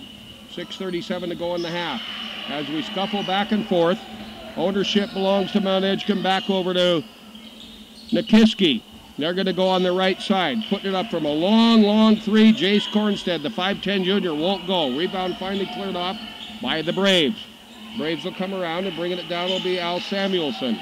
6:37 to go in the half. As we scuffle back and forth, ownership belongs to Mt.Edgecumbe, back over to Nikiski. They're going to go on the right side, putting it up from a long 3. Jace Kornstad, the 5'10 junior, won't go. Rebound finally cleared off by the Braves. Braves will come around and bringing it down will be Al Samuelson.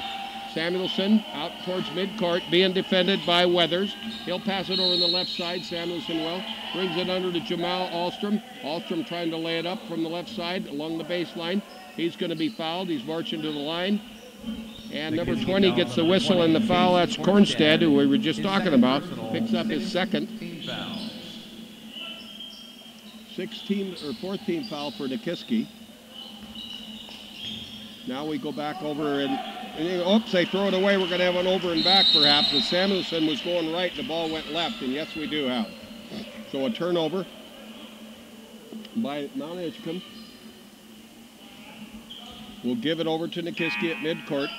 Samuelson out towards midcourt, being defended by Weathers. He'll pass it over on the left side. Samuelson will. Brings it under to Jamal Alstrom. Alstrom trying to lay it up from the left side along the baseline. He's going to be fouled. He's marching to the line. And number 20 gets the whistle and the foul. That's Kornstad, who we were just talking about. Picks up his second. 4th team foul for Nikiski. Now we go back over and oops, they throw it away. We're going to have an over and back perhaps. As Samuelson was going right, the ball went left, and yes, we do have. So a turnover by Mt.Edgecumbe. We'll give it over to Nikiski at midcourt.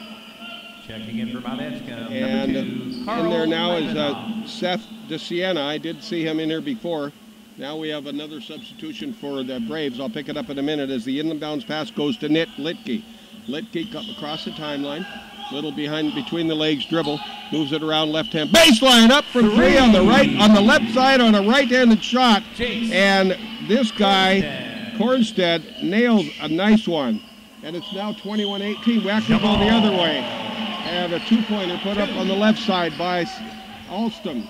Checking in for Mt.Edgecumbe. And in there now Ivanov. is Seth DeSiena. I did see him in here before. Now we have another substitution for the Braves. I'll pick it up in a minute as the inbounds pass goes to Litke. Litke up across the timeline. Little behind between the legs dribble. Moves it around left hand. Baseline up for 3 on the left side on a right-handed shot. And this guy, Kornstad, nails a nice one. And it's now 21-18. We actually go the other way. And a 2-pointer put up on the left side by Alston.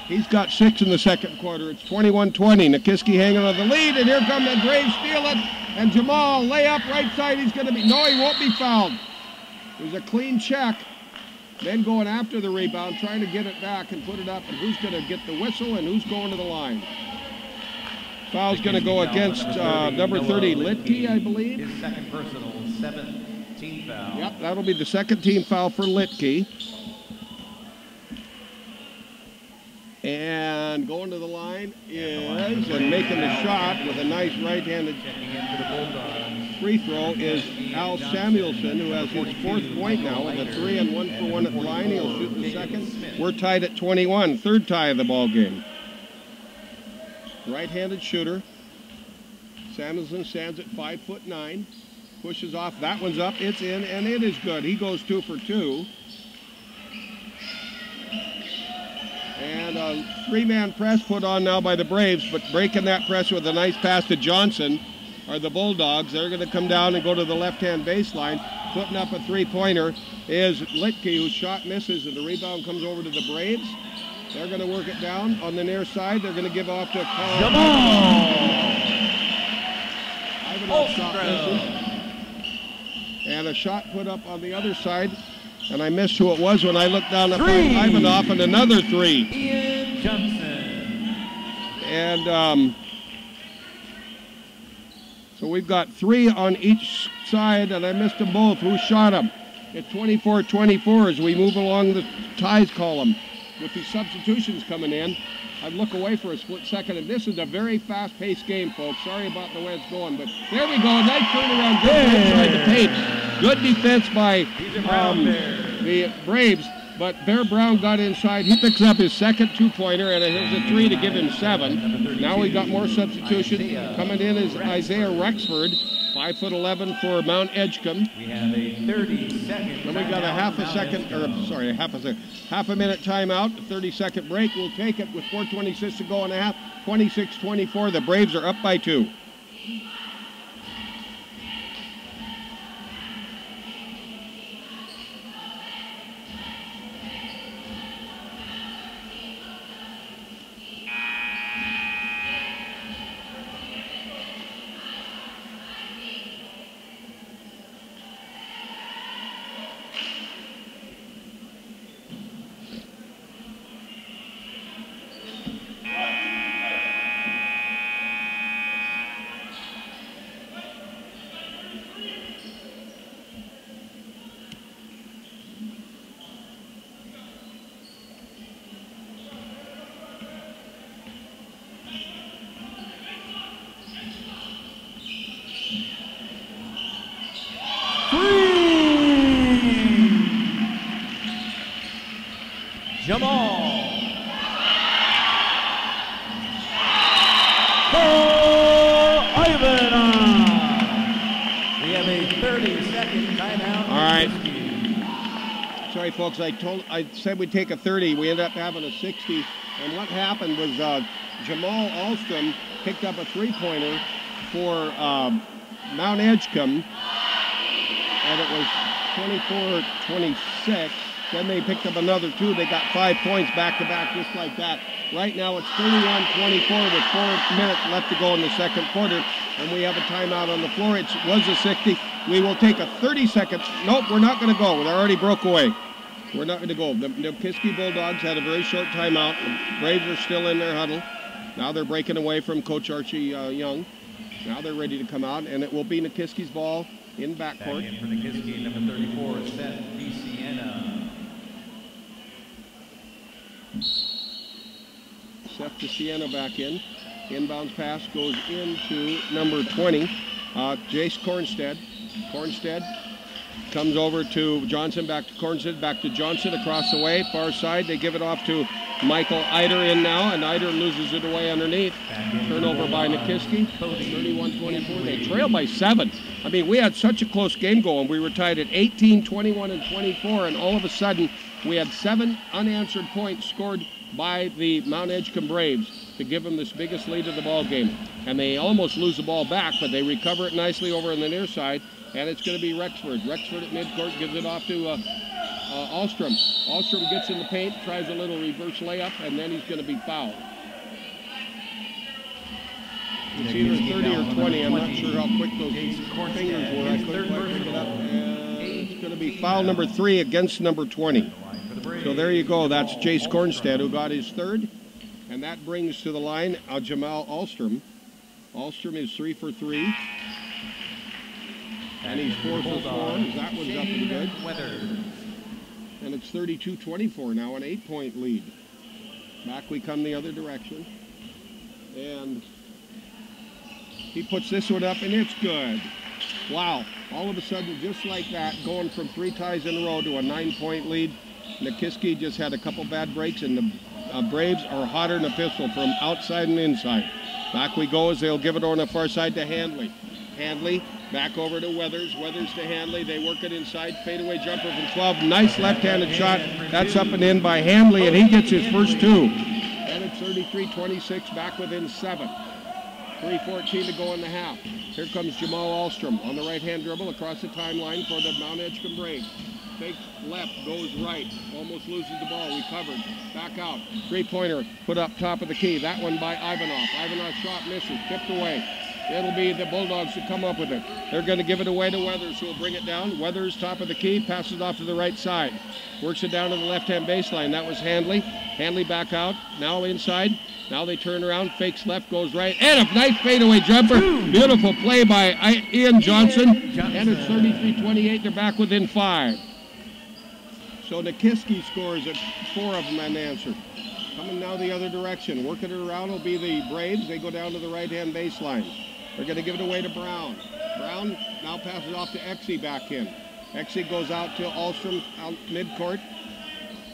He's got 6 in the second quarter. It's 21-20. Nikiski hanging on the lead, and here come the Braves, steal it. And Jamal, layup, right side. He's going to be, no, he won't be fouled. There's a clean check. Then going after the rebound, trying to get it back and put it up. And who's going to get the whistle and who's going to the line? Foul's going to go against number 30, Litke, I believe. His second personal, 7th team foul. Yep, that'll be the second team foul for Litke. And going to the line is, and making the shot with a nice right-handed free throw is Al Samuelson, who has his 4th point now with a 3 and 1 for 1 at the line. He'll shoot the second. We're tied at 21, 3rd tie of the ball game. Right-handed shooter. Samuelson stands at 5'9", pushes off. That one's up. It's in, and it is good. He goes 2 for 2. And a 3-man press put on now by the Braves, but breaking that press with a nice pass to Johnson are the Bulldogs. They're going to come down and go to the left-hand baseline. Putting up a 3-pointer is Litke, whose shot misses, and the rebound comes over to the Braves. They're going to work it down on the near side. They're going to give off to Ivanov. Shot misses. And a shot put up on the other side. And I missed who it was when I looked down at Ivanov, and another 3. Ian Johnson. And so we've got 3 on each side, and I missed them both. Who shot them? It's 24-24 as we move along the ties column. With these substitutions coming in, I'd look away for a split second, and this is a very fast-paced game, folks. Sorry about the way it's going, but there we go. Nice turnaround, good inside the paint. Good defense by the Braves, but Bear Brown got inside. He picks up his second 2-pointer, and here's a 3 to give him 7. Now we got more substitution. Coming in is Isaiah Rexford, 5'11" for Mt.Edgecumbe. We have a 30-second. Then we got a half a minute timeout, a 30-second break. We'll take it with 4:26 to go in a half. 26-24. The Braves are up by 2. Jamal. Ivanov. We have a 30-second timeout. All right. Sorry, folks. I said we'd take a 30. We ended up having a 60. And what happened was Jamal Alstrom picked up a 3-pointer for Mt.Edgecumbe, and it was 24-26. Then they picked up another 2. They got 5 points back-to-back just like that. Right now it's 31-24 with 4 minutes left to go in the second quarter, and we have a timeout on the floor. It was a 60. We will take a 30-second. Nope, we're not going to go. They already broke away. We're not going to go. The Nikiski Bulldogs had a very short timeout. The Braves are still in their huddle. Now they're breaking away from Coach Archie Young. Now they're ready to come out, and it will be Nikiski's ball in backcourt. Back in for Nikiski, number 34, Seth DeSiena. Seth DeSiena back in. Inbounds pass goes into number 20, Jace Cornstead. Cornstead comes over to Johnson, back to Cornstead, back to Johnson across the way, far side. They give it off to Michael Eider in now, and Eider loses it away underneath. Turnover by Nikiski, 31-24. They trail by 7. I mean, we had such a close game going. We were tied at 18, 21, and 24, and all of a sudden we had 7 unanswered points scored by the Mt.Edgecumbe Braves to give them this biggest lead of the ball game. And they almost lose the ball back, but they recover it nicely over on the near side, and it's going to be Rexford. Rexford at midcourt gives it off to Alstrom. Alstrom gets in the paint, tries a little reverse layup, and then he's going to be fouled. It's either 30 or 20. I'm not sure how quick those fingers were. I couldn't quite pick it up. And it's going to be foul number 3 against number 20. So there you go. That's Jace Cornstead, who got his 3rd. And that brings to the line Jamal Alstrom. Alstrom is 3 for 3. And he's 4 for 4. That one's up and good. And it's 32-24 now, an 8-point lead. Back we come the other direction. And he puts this one up, and it's good. Wow. All of a sudden, just like that, going from 3 ties in a row to a 9-point lead. Nikiski just had a couple bad breaks, and the Braves are hotter than a pistol from outside and inside. Back we go as they'll give it on the far side to Handley. Handley back over to Weathers. Weathers to Handley. They work it inside. Fadeaway jumper from 12. Nice left-handed shot. That's up and in by Handley, and he gets his first two. And it's 33-26, back within 7. 3:14 to go in the half. Here comes Jamal Alstrom on the right-hand dribble across the timeline for the Mt.Edgecumbe Braves. Takes left, goes right, almost loses the ball, recovered, back out. Three-pointer put up top of the key. That one by Ivanov. Ivanov's shot misses, tipped away. It'll be the Bulldogs to come up with it. They're going to give it away to Weathers, who will bring it down. Weathers, top of the key, passes off to the right side. Works it down to the left-hand baseline. That was Handley. Handley back out, now inside. Now they turn around, fakes left, goes right, and a nice fadeaway jumper. Beautiful play by Ian Johnson. And it's 33-28. They're back within 5. So Nikiski scores at 4 of them unanswered. Coming now the other direction. Working it around will be the Braves. They go down to the right-hand baseline. They're going to give it away to Brown. Brown now passes off to Exie back in. Exie goes out to Alstrom out midcourt.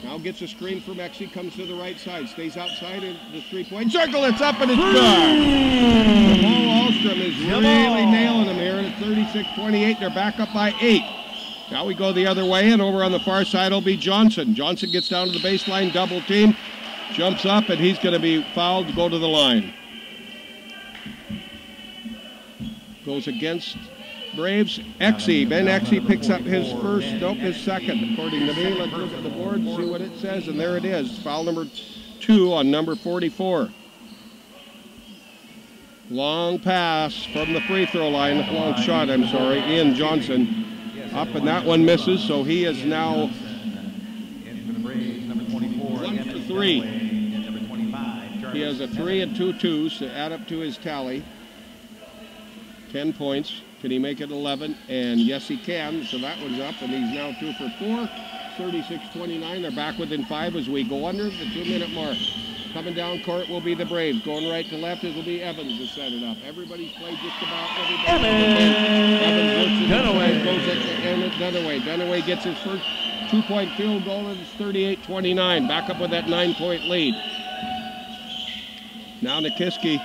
Now gets a screen from Exie, comes to the right side, stays outside in the three-point circle. It's up and it's good. Jamal Alstrom is really nailing them here, and it's 36-28. They're back up by 8. Now we go the other way, and over on the far side will be Johnson. Johnson gets down to the baseline, double team, jumps up, and he's going to be fouled to go to the line. Goes against Braves. Exie, Ben Exie picks up his first, his second, according to me. Let's look at the board and see what it says, and there it is. Foul number 2 on number 44. Long pass from the free throw line, long shot, I'm sorry, Ian Johnson. Up, and that one misses, so he is now 1 for 3. He has a 3 and 2 twos to add up to his tally. 10 points. Can he make it 11? And yes, he can. So that one's up, and he's now 2 for 4. 36-29. They're back within 5 as we go under the 2-minute mark. Coming down court will be the Braves. Going right to left, it will be Evans to set it up. Everybody's played just about everybody. Evans Dunaway goes at the end of Dunaway. Dunaway gets his first 2-point field goal, and it's 38-29. Back up with that 9-point lead. Now Nikiski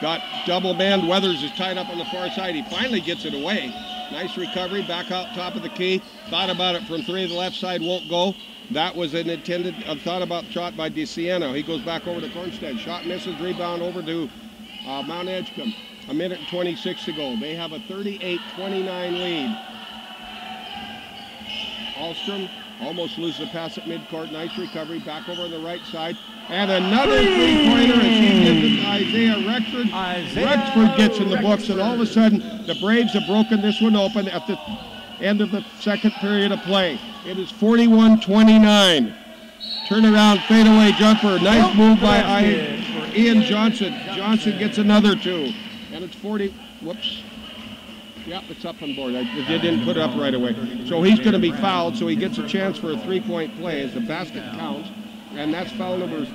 got double man. Weathers is tied up on the far side. He finally gets it away. Nice recovery, back out top of the key. Thought about it from 3 to the left side, won't go. That was an intended, thought about shot by DeCiano. He goes back over to Cornstead. Shot misses, rebound over to Mt.Edgecumbe. 1 minute and 26 to go. They have a 38-29 lead. Alstrom almost loses the pass at midcourt. Nice recovery, back over on the right side. And another three-pointer as he gives it to Isaiah Rexford. Rexford gets in the books, and all of a sudden, the Braves have broken this one open at the end of the second period of play. It is 41-29. Turnaround fadeaway jumper. Nice move by Ian Johnson. Johnson gets another 2. And it's 40. Whoops. Yep, it's up on board. They didn't put it up right away. So he's going to be fouled, so he gets a chance for a 3-point play as the basket counts. And that's foul number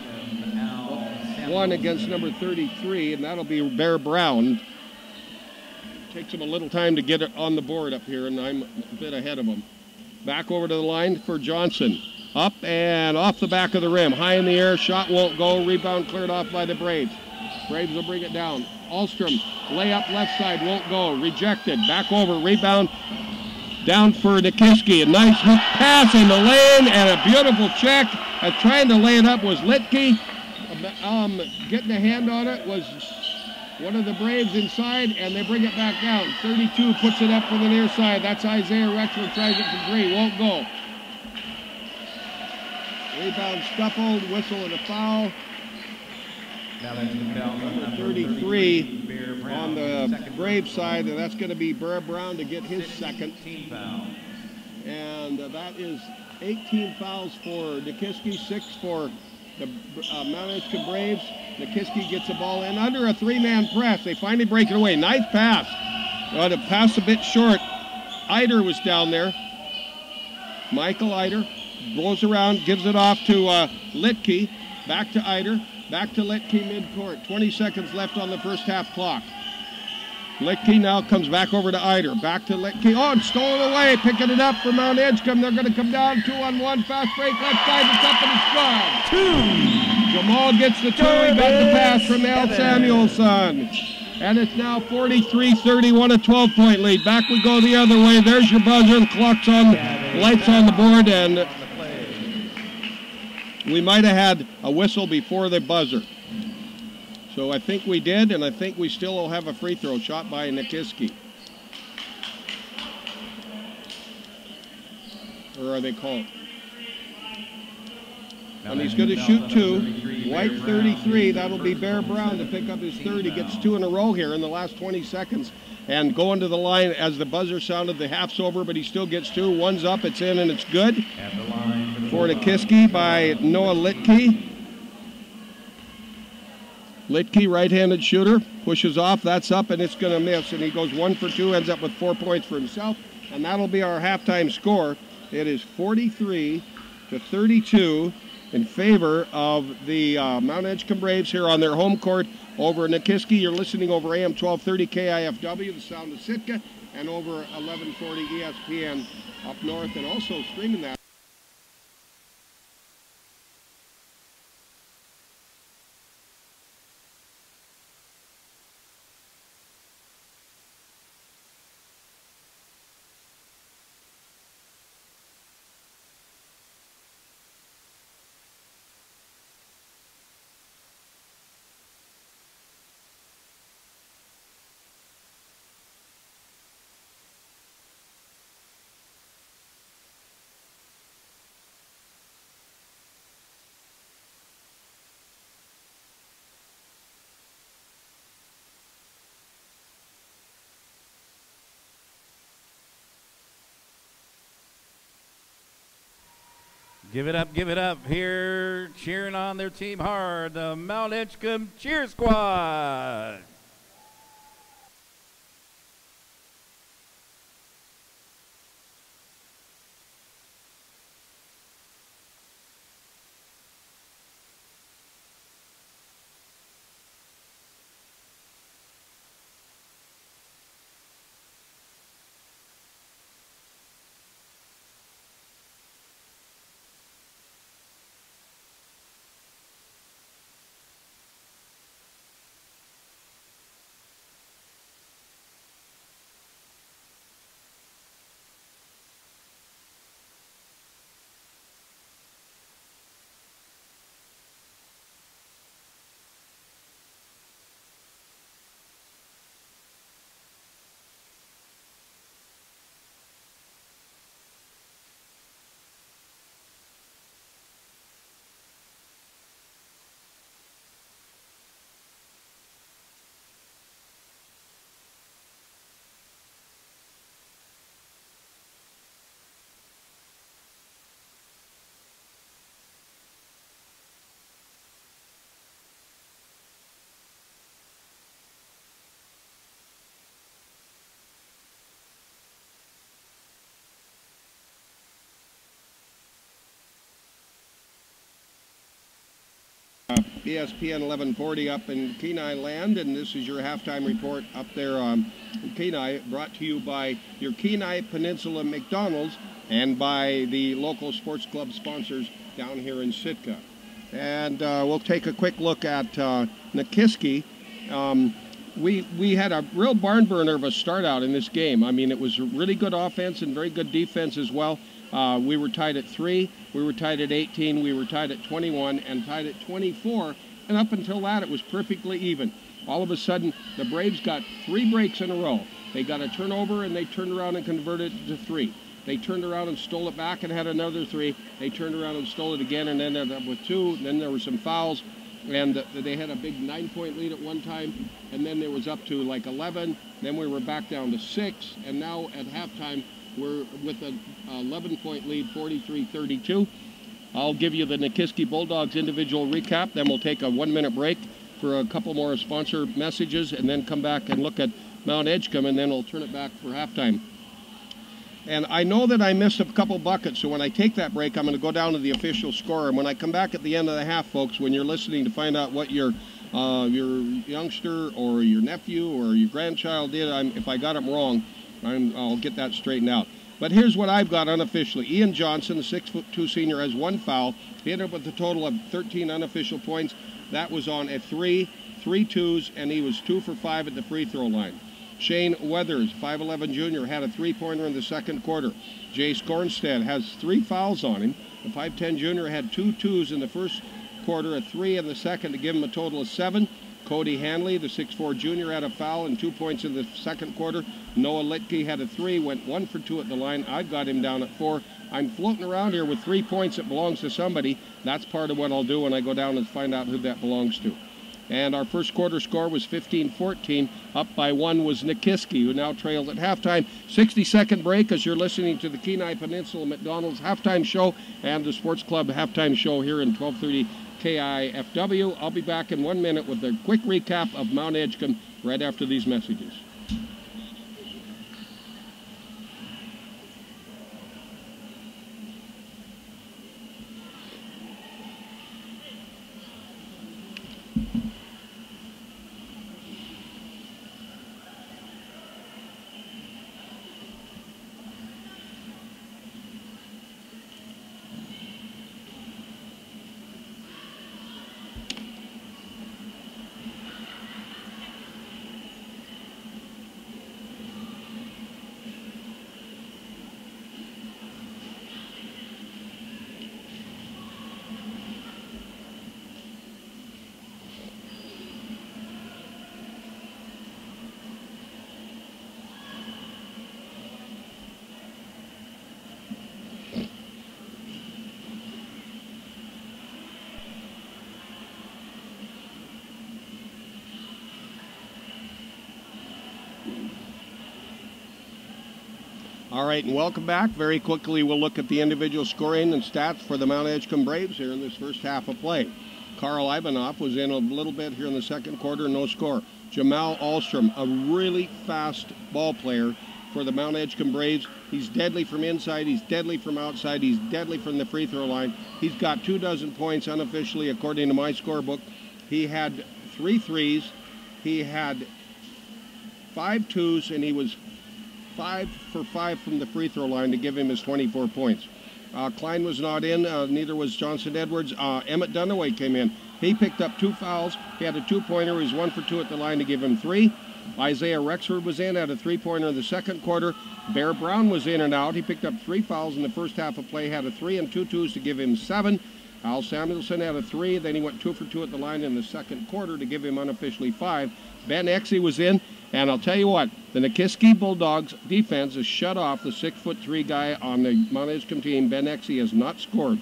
1 against number 33, and that'll be Bear Brown. Takes him a little time to get it on the board up here, and I'm a bit ahead of him. Back over to the line for Johnson. Up and off the back of the rim. High in the air, shot won't go. Rebound cleared off by the Braves. Braves will bring it down. Alstrom, layup left side, won't go. Rejected. Back over, rebound down for Nikiski. A nice hook pass in the lane and a beautiful check. Trying to lay it up was Litke. Getting a hand on it was one of the Braves inside, and they bring it back down. 32 puts it up from the near side. That's Isaiah Rexford, tries it for 3, won't go. Rebound scuffled, whistle and a foul. Number 33 on the Braves side, and that's going to be Bear Brown to get his second. And that is 18 fouls for Nikiski, 6 for the Mt.Edgecumbe Braves. Nikiski gets the ball in under a 3-man press. They finally break it away. Nice pass. The pass a bit short. Eider was down there. Michael Eider goes around, gives it off to Litke. Back to Eider. Back to Litke midcourt. 20 seconds left on the first half clock. Litke now comes back over to Eider. Back to Litke. Oh, and stolen away. Picking it up for Mt.Edgecumbe. They're going to come down 2-on-1. Fast break. Left side. It's up and it's gone. 2. Jamal gets the 2. He got the pass from Al Samuelson. And it's now 43-31, a 12-point lead. Back we go the other way. There's your buzzer. The clock's on. Lights on the board. And we might have had a whistle before the buzzer. So I think we did, and I think we still will have a free throw shot by Nikiski. Or are they called? And he's going to shoot 2. White 33. That'll be Bear Brown to pick up his 3rd. He gets 2 in a row here in the last 20 seconds. And going to the line as the buzzer sounded, the half's over, but he still gets 2. One's up, it's in, and it's good. For Nikiski by Noah Litke. Litke, right-handed shooter, pushes off, that's up, and it's going to miss. And he goes 1 for 2, ends up with 4 points for himself. And that'll be our halftime score. It is 43-32 in favor of the Mt.Edgecumbe Braves here on their home court over Nikiski. You're listening over AM 1230 KIFW, the sound of Sitka, and over 1140 ESPN up north, and also streaming that. Give it up here, cheering on their team hard, the Mt.Edgecumbe Cheer Squad. ESPN 1140 up in Kenai land, and this is your halftime report up there in Kenai, brought to you by your Kenai Peninsula McDonald's and by the local sports club sponsors down here in Sitka. And we'll take a quick look at Nikiski. We had a real barn burner of a start out in this game. I mean, it was really good offense and very good defense as well. We were tied at 3, we were tied at 18, we were tied at 21, and tied at 24. And up until that, it was perfectly even. All of a sudden, the Braves got 3 breaks in a row. They got a turnover, and they turned around and converted it to 3. They turned around and stole it back and had another 3. They turned around and stole it again and ended up with 2. Then there were some fouls, and they had a big 9-point lead at one time, and then there was up to like 11. Then we were back down to 6, and now at halftime, we're with an 11-point lead, 43-32. I'll give you the Nikiski Bulldogs individual recap, then we'll take a 1-minute break for a couple more sponsor messages, and then come back and look at Mt.Edgecumbe, and then we'll turn it back for halftime. And I know that I missed a couple buckets, so when I take that break, I'm going to go down to the official score. And when I come back at the end of the half, folks, when you're listening to find out what your your youngster or your nephew or your grandchild did, if I got them wrong, I'll get that straightened out. But here's what I've got unofficially. Ian Johnson, the 6'2" senior, has 1 foul. He ended up with a total of 13 unofficial points. That was on a 3 twos, and he was 2 for 5 at the free throw line. Shane Weathers, 5'11" junior, had a 3-pointer in the second quarter. Jay Scornstead has 3 fouls on him. The 5'10" junior had 2 twos in the first quarter, a 3 in the second to give him a total of 7. Cody Hanley, the 6'4" junior, had a foul and 2 points in the second quarter. Noah Litke had a 3, went 1 for 2 at the line. I've got him down at 4. I'm floating around here with 3 points that belongs to somebody. That's part of what I'll do when I go down and find out who that belongs to. And our first quarter score was 15-14. Up by 1 was Nikiski, who now trailed at halftime. 60-second break as you're listening to the Kenai Peninsula McDonald's halftime show and the Sports Club halftime show here in 1230 KIFW. I'll be back in 1 minute with a quick recap of Mt.Edgecumbe right after these messages. All right, and welcome back. Very quickly, we'll look at the individual scoring and stats for the Mt.Edgecumbe Braves here in this first half of play. Karl Ivanov was in a little bit here in the second quarter, no score. Jamal Alstrom, a really fast ball player for the Mt.Edgecumbe Braves. He's deadly from inside, he's deadly from outside, he's deadly from the free throw line. He's got 24 points unofficially according to my scorebook. He had 3 threes, he had 5 twos, and he was 5 for 5 from the free throw line to give him his 24 points. Klein was not in, neither was Johnson Edwards. Emmett Dunaway came in. He picked up 2 fouls. He had a 2-pointer. He was 1 for 2 at the line to give him 3. Isaiah Rexford was in, had a 3-pointer in the second quarter. Bear Brown was in and out. He picked up 3 fouls in the first half of play, had a 3 and 2 twos to give him 7. Al Samuelson had a 3, then he went 2 for 2 at the line in the second quarter to give him unofficially 5. Ben Exey was in, and I'll tell you what, the Nikiski Bulldogs defense has shut off the 6'3" guy on the Mt.Edgecumbe team. Ben Exey has not scored.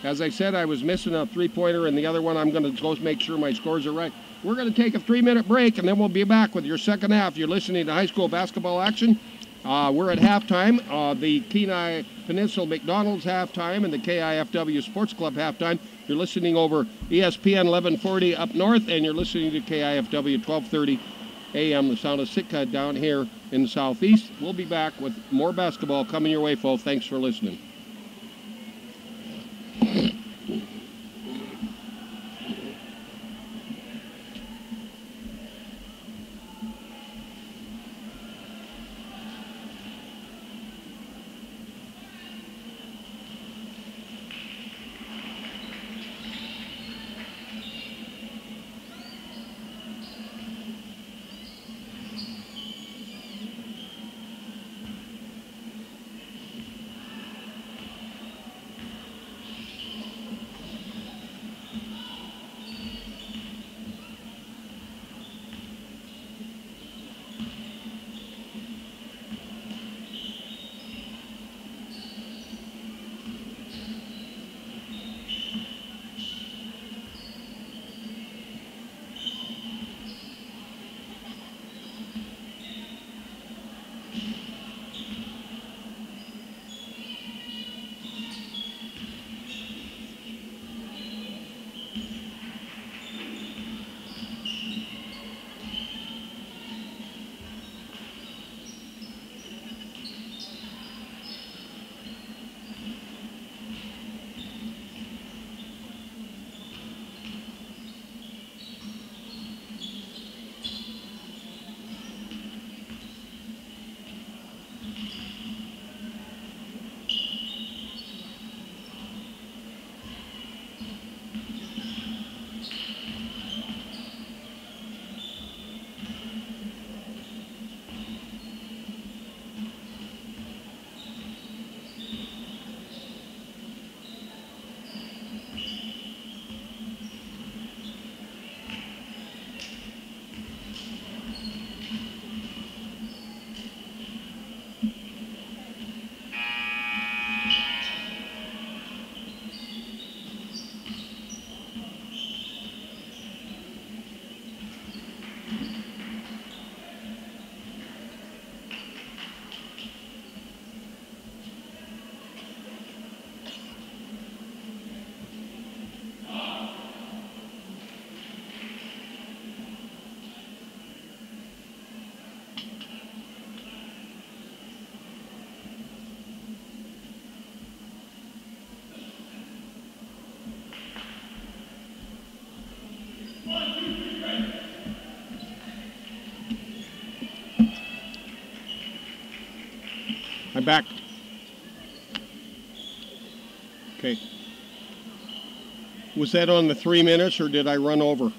As I said, I was missing a 3-pointer, and the other one I'm going to go make sure my scores are right. We're going to take a 3-minute break, and then we'll be back with your second half. You're listening to high school basketball action. We're at halftime, the Kenai Peninsula McDonald's halftime and the KIFW Sports Club halftime. You're listening over ESPN 1140 up north, and you're listening to KIFW 1230 AM, the sound of Sitka down here in the southeast. We'll be back with more basketball coming your way, folks. Thanks for listening. back. Okay. Was that on the 3 minutes or did I run over?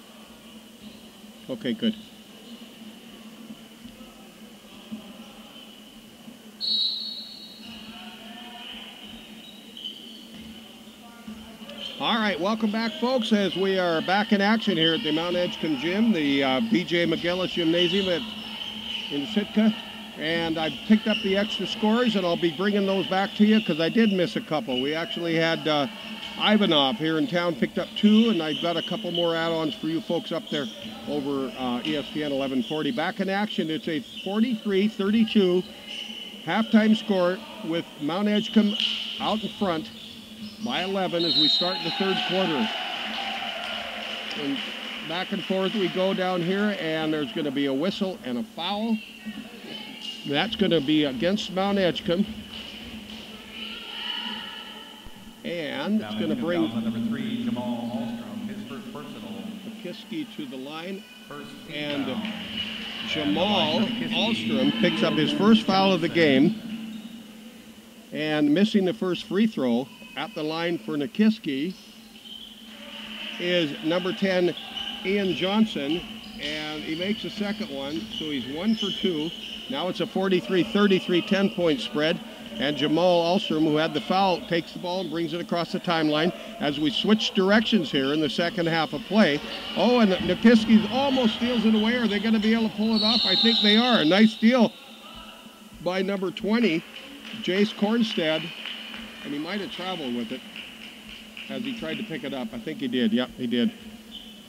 Okay, good. All right, welcome back, folks, as we are back in action here at the Mt.Edgecumbe Gym, the B.J. McGillis Gymnasium in Sitka. And I've picked up the extra scores, and I'll be bringing those back to you because I did miss a couple. We actually had Ivanov here in town picked up 2, and I've got a couple more add-ons for you folks up there over ESPN 1140. Back in action, it's a 43-32 halftime score with Mt.Edgecumbe out in front by 11 as we start the third quarter. And back and forth we go down here, and there's going to be a whistle and a foul. That's going to be against Mt.Edgecumbe. And it's going to bring number 3, Jamal Alstrom, his first personal. Nikiski to the line. First and foul. Jamal Alstrom picks up his first foul of the game. And missing the first free throw at the line for Nikiski is number 10, Ian Johnson. And he makes a second one, so he's 1 for 2. Now it's a 43-33 10-point spread. And Jamal Alstrom, who had the foul, takes the ball and brings it across the timeline as we switch directions here in the second half of play. Oh, and Nikiski almost steals it away. Are they going to be able to pull it off? I think they are. A nice steal by number 20, Jace Kornstad. And he might have traveled with it as he tried to pick it up. I think he did. Yep, he did.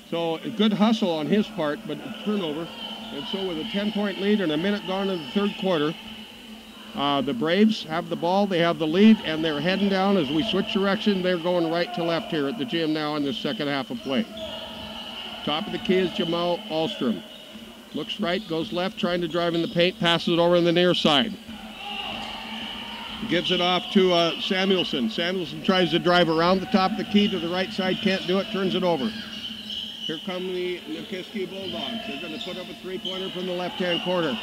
So a good hustle on his part, but a turnover. And so with a 10-point lead and a minute gone in the third quarter, the Braves have the ball, they have the lead, and they're heading down as we switch direction. They're going right to left here at the gym now in the second half of play. Top of the key is Jamal Alstrom. Looks right, goes left, trying to drive in the paint, passes it over on the near side. Gives it off to Samuelson. Samuelson tries to drive around the top of the key to the right side, can't do it, turns it over. Here come the Nikiski Bulldogs. They're going to put up a three-pointer from the left-hand corner.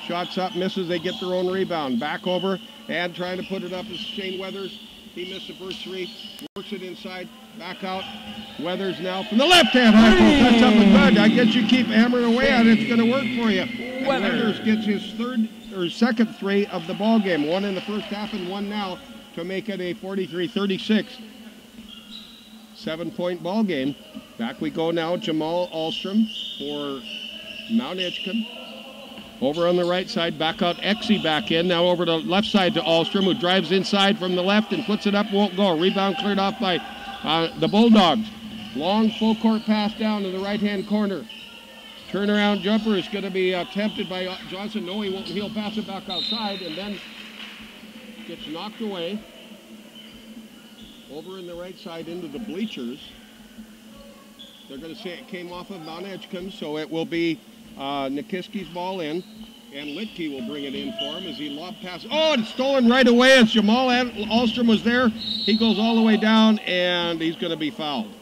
Shots up, misses, they get their own rebound. Back over, and trying to put it up is Shane Weathers. He missed the first 3, works it inside, back out. Weathers now from the left-hand high post. That's up and good. I guess you keep hammering away at it, it's going to work for you. And Weathers gets his second 3 of the ball game. 1 in the first half and 1 now to make it a 43-36 7-point ball game. Back we go now. Jamal Alstrom for Mt.Edgecumbe. Over on the right side, back out Exie back in. Now over to left side to Alstrom, who drives inside from the left and puts it up, won't go. Rebound cleared off by the Bulldogs. Long full court pass down to the right-hand corner. Turnaround jumper is going to be attempted by Johnson. No, he won't. He'll pass it back outside and then gets knocked away. Over in the right side into the bleachers. They're going to say it came off of Mt.Edgecumbe, so it will be Nikiski's ball in, and Litke will bring it in for him as he lob passes. Oh, it's stolen right away as Jamal Alstrom was there. He goes all the way down, and he's going to be fouled.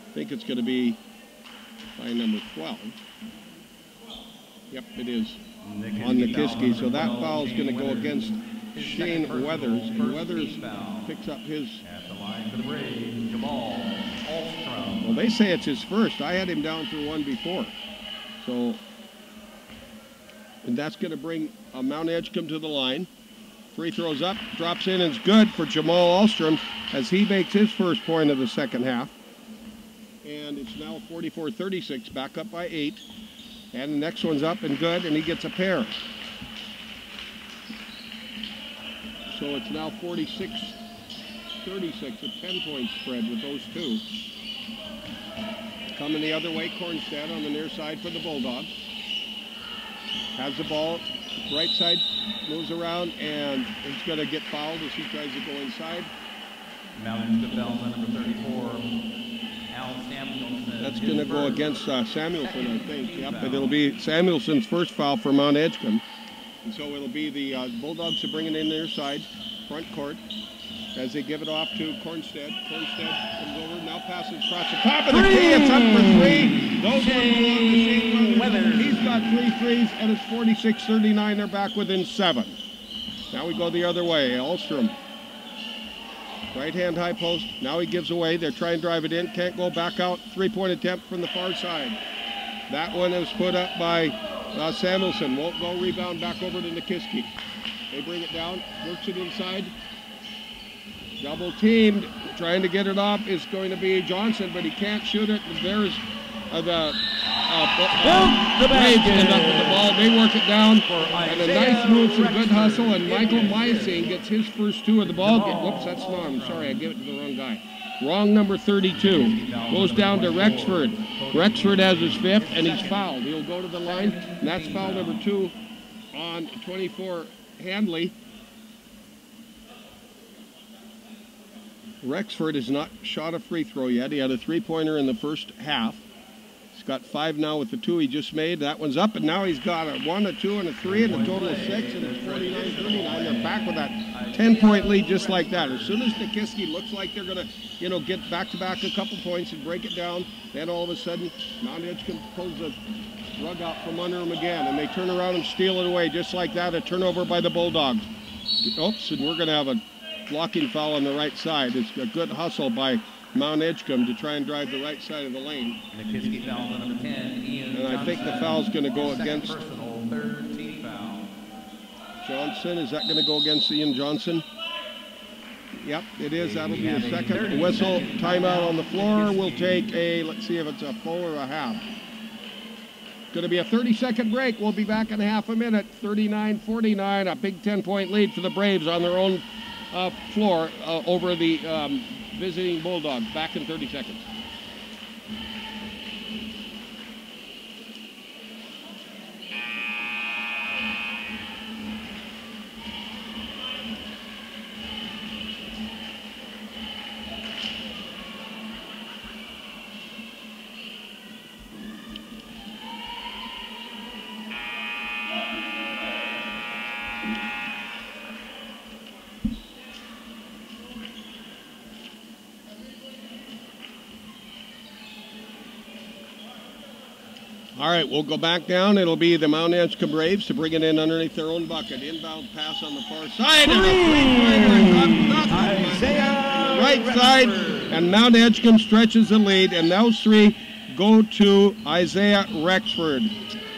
I think it's going to be by number 12. Yep, it is on Nikiski. So that foul is going to go against Shane Weathers, and Weathers picks up his. At the line for the Braves, Jamal Alstrom. Well, they say it's his first. I had him down for 1 before. So, and that's going to bring Mt.Edgecumbe to the line. Free throws up, drops in, and it's good for Jamal Alstrom as he makes his first point of the second half. And it's now 44-36, back up by 8. And the next one's up and good, and he gets a pair. So it's now 46-36, a 10-point spread with those 2. Coming the other way, Kornstad on the near side for the Bulldogs. Has the ball, right side, moves around, and he's going to get fouled as he tries to go inside. Mt.Edgecumbe fouls on number 34, Al Samuelson. That's going to go against Samuelson, I think. Yep, but it'll be Samuelson's first foul for Mt.Edgecumbe. And so it'll be the Bulldogs to bring it in their side, front court, as they give it off to Kornstad. Kornstad comes over, now passes across the top of the key. It's up for 3. Those ones belong to Shane Weathers. He's got 3 threes, and it's 46-39. They're back within 7. Now we go the other way. Alstrom. Right-hand high post. Now he gives away. They're trying to drive it in. Can't go back out. Three-point attempt from the far side. That one is put up by Samuelson. Won't go. Rebound back over to Nikiski. They bring it down. Works it inside. Double teamed. Trying to get it off is going to be Johnson, but he can't shoot it. And there's the Braves end up with the ball. They work it down. And a nice move, some good hustle. And Michael Meising gets his first two of the ball. Whoops, that's Norm. Sorry, I gave it to the wrong guy. Wrong number 32. Goes down to Rexford. Rexford has his fifth, and he's fouled. He'll go to the line, and that's foul number 2 on 24 Handley. Rexford has not shot a free throw yet. He had a three-pointer in the first half. He's got 5 now with the 2 he just made. That one's up, and now he's got a 1, a 2, and a 3, and a total of 6, and it's 49-39. They're back with that 10-point lead just like that. As soon as Nikiski looks like they're going to, get back-to-back a couple points and break it down, then all of a sudden, Mt.Edgecumbe pulls the rug out from under them again, and they turn around and steal it away just like that. A turnover by the Bulldogs. Oops, and we're going to have a blocking foul on the right side. It's a good hustle by Mt.Edgecumbe to try and drive the right side of the lane. Nikiski foul on number 10, Ian and I think the foul's going to go against personal, third team foul. Johnson. Is that going to go against Ian Johnson? Yep, it is. That'll be a second whistle. Timeout on the floor. We'll take a, let's see if it's a full or a half. Going to be a 30-second break. We'll be back in half a minute. 39-49, a big 10-point lead for the Braves on their own floor over the visiting Bulldogs. Back in 30 seconds. All right, we'll go back down. It'll be the Mt.Edgecumbe Braves to bring it in underneath their own bucket. Inbound pass on the far side. And a three-pointer right side. And Mt.Edgecumbe stretches the lead. And those three go to Isaiah Rexford,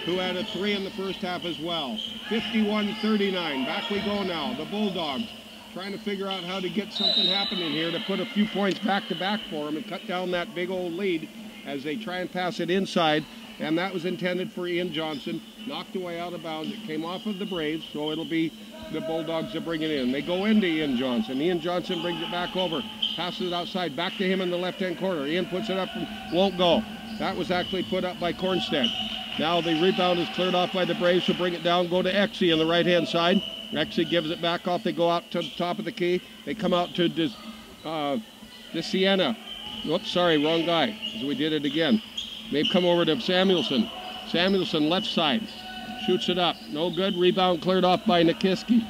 who had a 3 in the first half as well. 51-39. Back we go now. The Bulldogs trying to figure out how to get something happening here to put a few points back-to-back for them and cut down that big old lead as they try and pass it inside. And that was intended for Ian Johnson. Knocked away out of bounds. It came off of the Braves, so it'll be the Bulldogs that bring it in. They go into Ian Johnson. Ian Johnson brings it back over. Passes it outside. Back to him in the left-hand corner. Ian puts it up and won't go. That was actually put up by Cornstead. Now the rebound is cleared off by the Braves, who bring it down. Go to Exie on the right-hand side. Exie gives it back off. They go out to the top of the key. They come out to Sienna. Oops, sorry, wrong guy. So we did it again. They've come over to Samuelson. Samuelson left side. Shoots it up. No good. Rebound cleared off by Nikiski.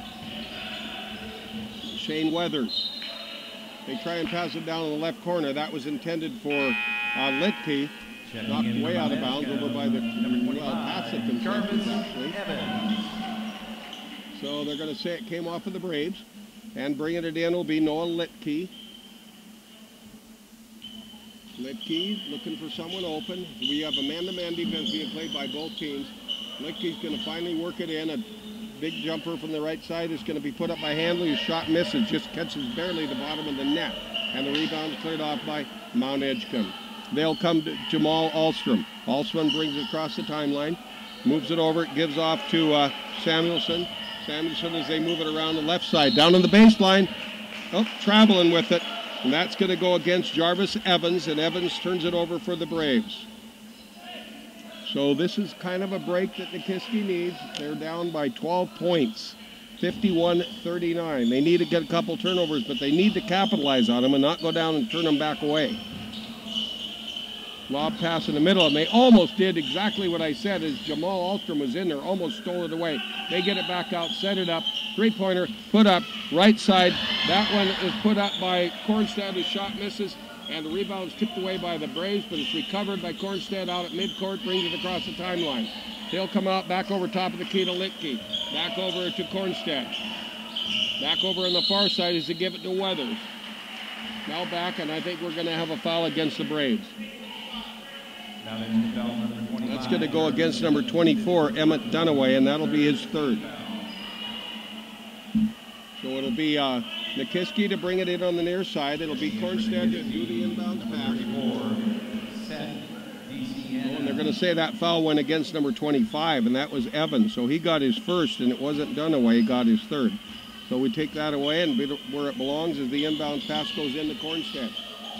Shane Weathers. They try and pass it down in the left corner. That was intended for Litke. Knocked way out of bounds over by the Patsick themselves, actually. So they're going to say it came off of the Braves. And bringing it in will be Noah Litke. Litke looking for someone open. We have a man-to-man defense being played by both teams. Litke's going to finally work it in. A big jumper from the right side is going to be put up by Handley. His shot misses, just catches barely the bottom of the net. And the rebound is cleared off by Mt.Edgecumbe. They'll come to Jamal Alstrom. Alstrom brings it across the timeline, moves it over, it gives off to Samuelson. Samuelson as they move it around the left side. Down on the baseline. Oh, traveling with it. And that's going to go against Jarvis Evans, and Evans turns it over for the Braves. So this is kind of a break that Nikiski needs. They're down by 12 points, 51-39. They need to get a couple turnovers, but they need to capitalize on them and not go down and turn them back away. Lob pass in the middle, and they almost did exactly what I said as Jamal Alstrom was in there, almost stole it away. They get it back out, set it up, three-pointer, put up, right side. That one is put up by Cornstead. His shot misses, and the rebound is tipped away by the Braves, but it's recovered by Cornstead out at midcourt, brings it across the timeline. He'll come out back over top of the key to Litke, back over to Cornstead. Back over on the far side is to give it to Weathers. Now back, and I think we're going to have a foul against the Braves. That's going to go against number 24, Emmett Dunaway, and that'll be his third. So it'll be Nikiski to bring it in on the near side. It'll be Cornstead to do the inbounds pass. And they're going to say that foul went against number 25, and that was Evans. So he got his first, and it wasn't Dunaway. He got his third. So we take that away, and where it belongs is the inbound pass goes into Cornstead.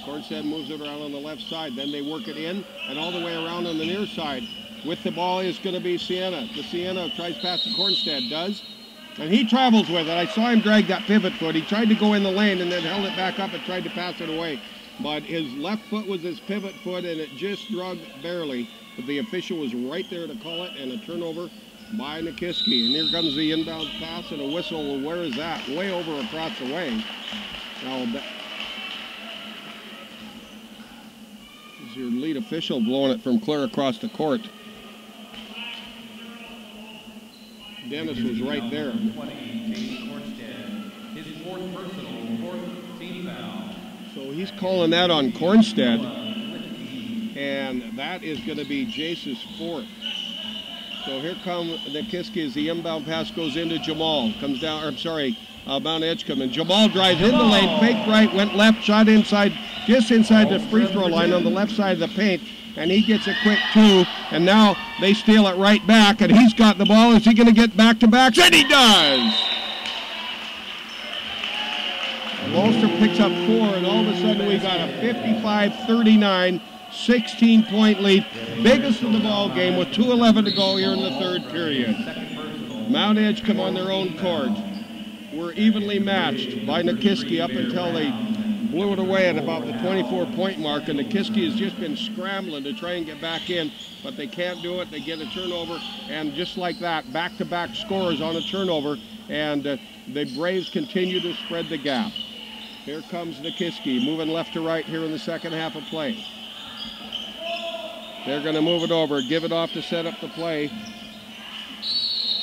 Cornstead moves it around on the left side. Then they work it in, and all the way around on the near side. With the ball is going to be Sienna. The Sienna tries past to Cornstead, does. And he travels with it. I saw him drag that pivot foot. He tried to go in the lane and then held it back up and tried to pass it away. But his left foot was his pivot foot, and it just drug barely. But the official was right there to call it, and a turnover by Nikiski. And here comes the inbound pass and a whistle. Well, where is that? Way over across the way. Now, this is your lead official blowing it from clear across the court. Dennis was right there. So he's calling that on Cornstead. And that is going to be Jace's fourth. So here comes Nikiski as the inbound pass goes into Jamal. Comes down, or I'm sorry, Mt.Edgecumbe. And Jamal drives in the lane, fake right, went left, shot inside, just inside the free throw line on the left side of the paint. And he gets a quick two. And now they steal it right back. And he's got the ball. Is he going to get back-to-backs? And he does! Ulster picks up 4, and all of a sudden we got a 55-39 16-point lead, biggest of the ball game with 2:11 to go here in the third period. Mt.Edgecumbe on their own court. We're evenly matched by Nikiski up until they blew it away at about the 24-point mark, and Nikiski has just been scrambling to try and get back in, but they can't do it. They get a turnover, and just like that, back-to-back scores on a turnover, and the Braves continue to spread the gap. Here comes Nikiski, moving left to right here in the second half of play. They're going to move it over, give it off to set up the play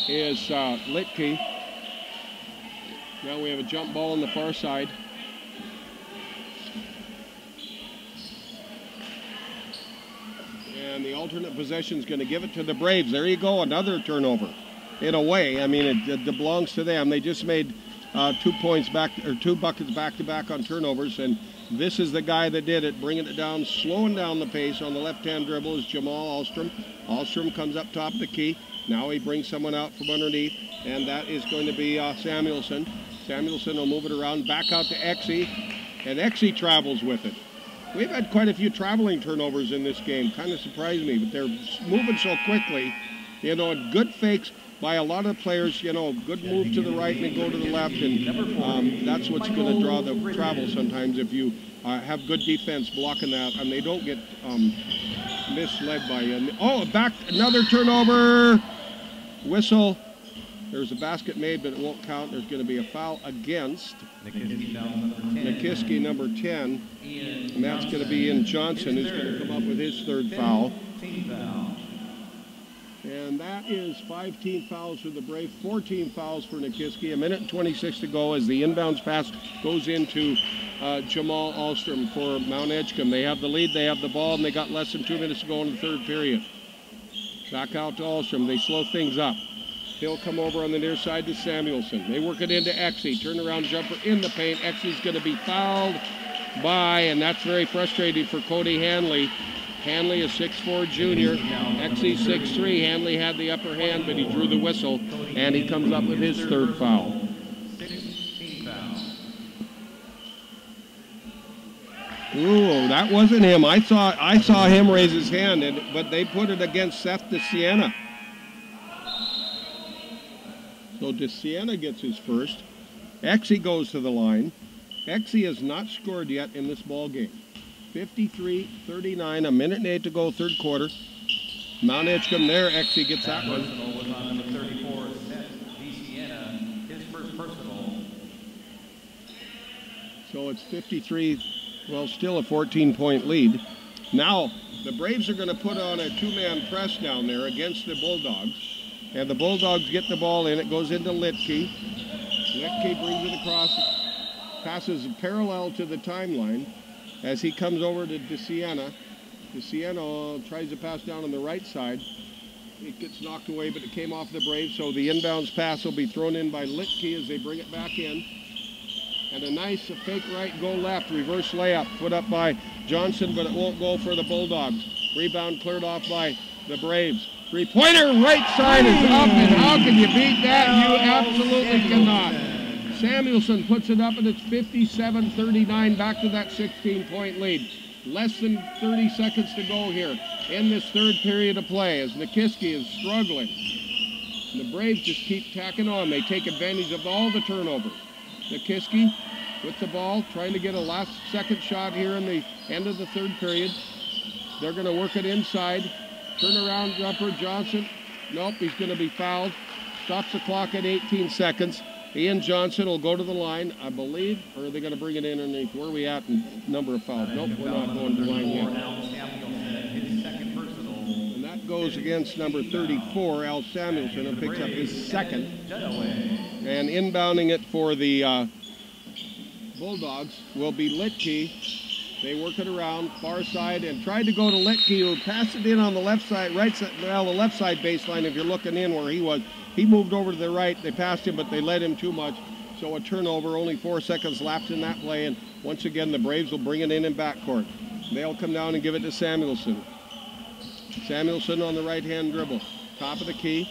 is Litke. Now we have a jump ball on the far side. And the alternate possession is going to give it to the Braves. There you go, another turnover. In a way, I mean, it belongs to them. They just made 2 points back, or 2 buckets back-to-back on turnovers, and this is the guy that did it, bringing it down, slowing down the pace on the left-hand dribble is Jamal Alstrom. Alstrom comes up top of the key. Now he brings someone out from underneath, and that is going to be Samuelson. Samuelson will move it around, back out to Exie, and Exie travels with it. We've had quite a few traveling turnovers in this game. Kind of surprised me, but they're moving so quickly. You know, good fakes by a lot of players, you know, good move to the right and then go to the left, and that's what's going to draw the travel sometimes if you have good defense blocking that, and they don't get misled by back, another turnover, whistle. There's a basket made, but it won't count. There's going to be a foul against Nikiski, number 10, and that's going to be Ian Johnson, who's going to come up with his third foul. And that is 5 team fouls for the Braves, 14 fouls for Nikiski. 1:26 to go as the inbounds pass goes into Jamal Alstrom for Mt.Edgecumbe. They have the lead, they have the ball, and they got less than 2 minutes to go in the third period. Back out to Alstrom. They slow things up. He'll come over on the near side to Samuelson. They work it into Exie. Turnaround jumper in the paint. Exie's going to be fouled by, and that's very frustrating for Cody Hanley. Hanley is 6'4" junior. Exie 6'3". Hanley had the upper hand, but he drew the whistle, and he comes up with his third foul. Ooh, that wasn't him. I saw him raise his hand, but they put it against Seth DeSiena. So DeSiena gets his first. Exie goes to the line. Exie has not scored yet in this ball game. 53-39, 1:08 to go, third quarter. Mt.Edgecumbe there, Exie gets that one. Was on number 34, Seth DeSiena, his first personal. So it's 53, well, still a 14-point lead. Now, the Braves are going to put on a 2-man press down there against the Bulldogs. And the Bulldogs get the ball in. It goes into Litke. Litke brings it across, passes parallel to the timeline as he comes over to DeSiena. DeSiena tries to pass down on the right side. It gets knocked away, but it came off the Braves, so the inbounds pass will be thrown in by Litke as they bring it back in. And a nice fake right, go left, reverse layup, put up by Johnson, but it won't go for the Bulldogs. Rebound cleared off by the Braves. Three-pointer, right side is up, and how can you beat that? You absolutely cannot. Samuelson puts it up, and it's 57-39, back to that 16-point lead. Less than 30 seconds to go here in this third period of play as Nikiski is struggling. And the Braves just keep tacking on. They take advantage of all the turnovers. Nikiski with the ball, trying to get a last-second shot here in the end of the third period. They're going to work it inside. Turnaround jumper, Johnson. Nope, he's going to be fouled. Stops the clock at 18 seconds. Ian Johnson will go to the line, I believe, or are they going to bring it in underneath? Where are we at in number of fouls? Nope, we're not going to the line yet. And that goes against number 34, Al Samuelson, who picks up his second. And inbounding it for the Bulldogs will be Litke. They work it around, far side, and tried to go to Litke, who passed it in on the left side, right side, well, the left side baseline, if you're looking in where he was. He moved over to the right. They passed him, but they led him too much. So a turnover, only 4 seconds left in that play. And once again, the Braves will bring it in backcourt. They'll come down and give it to Samuelson. Samuelson on the right-hand dribble. Top of the key.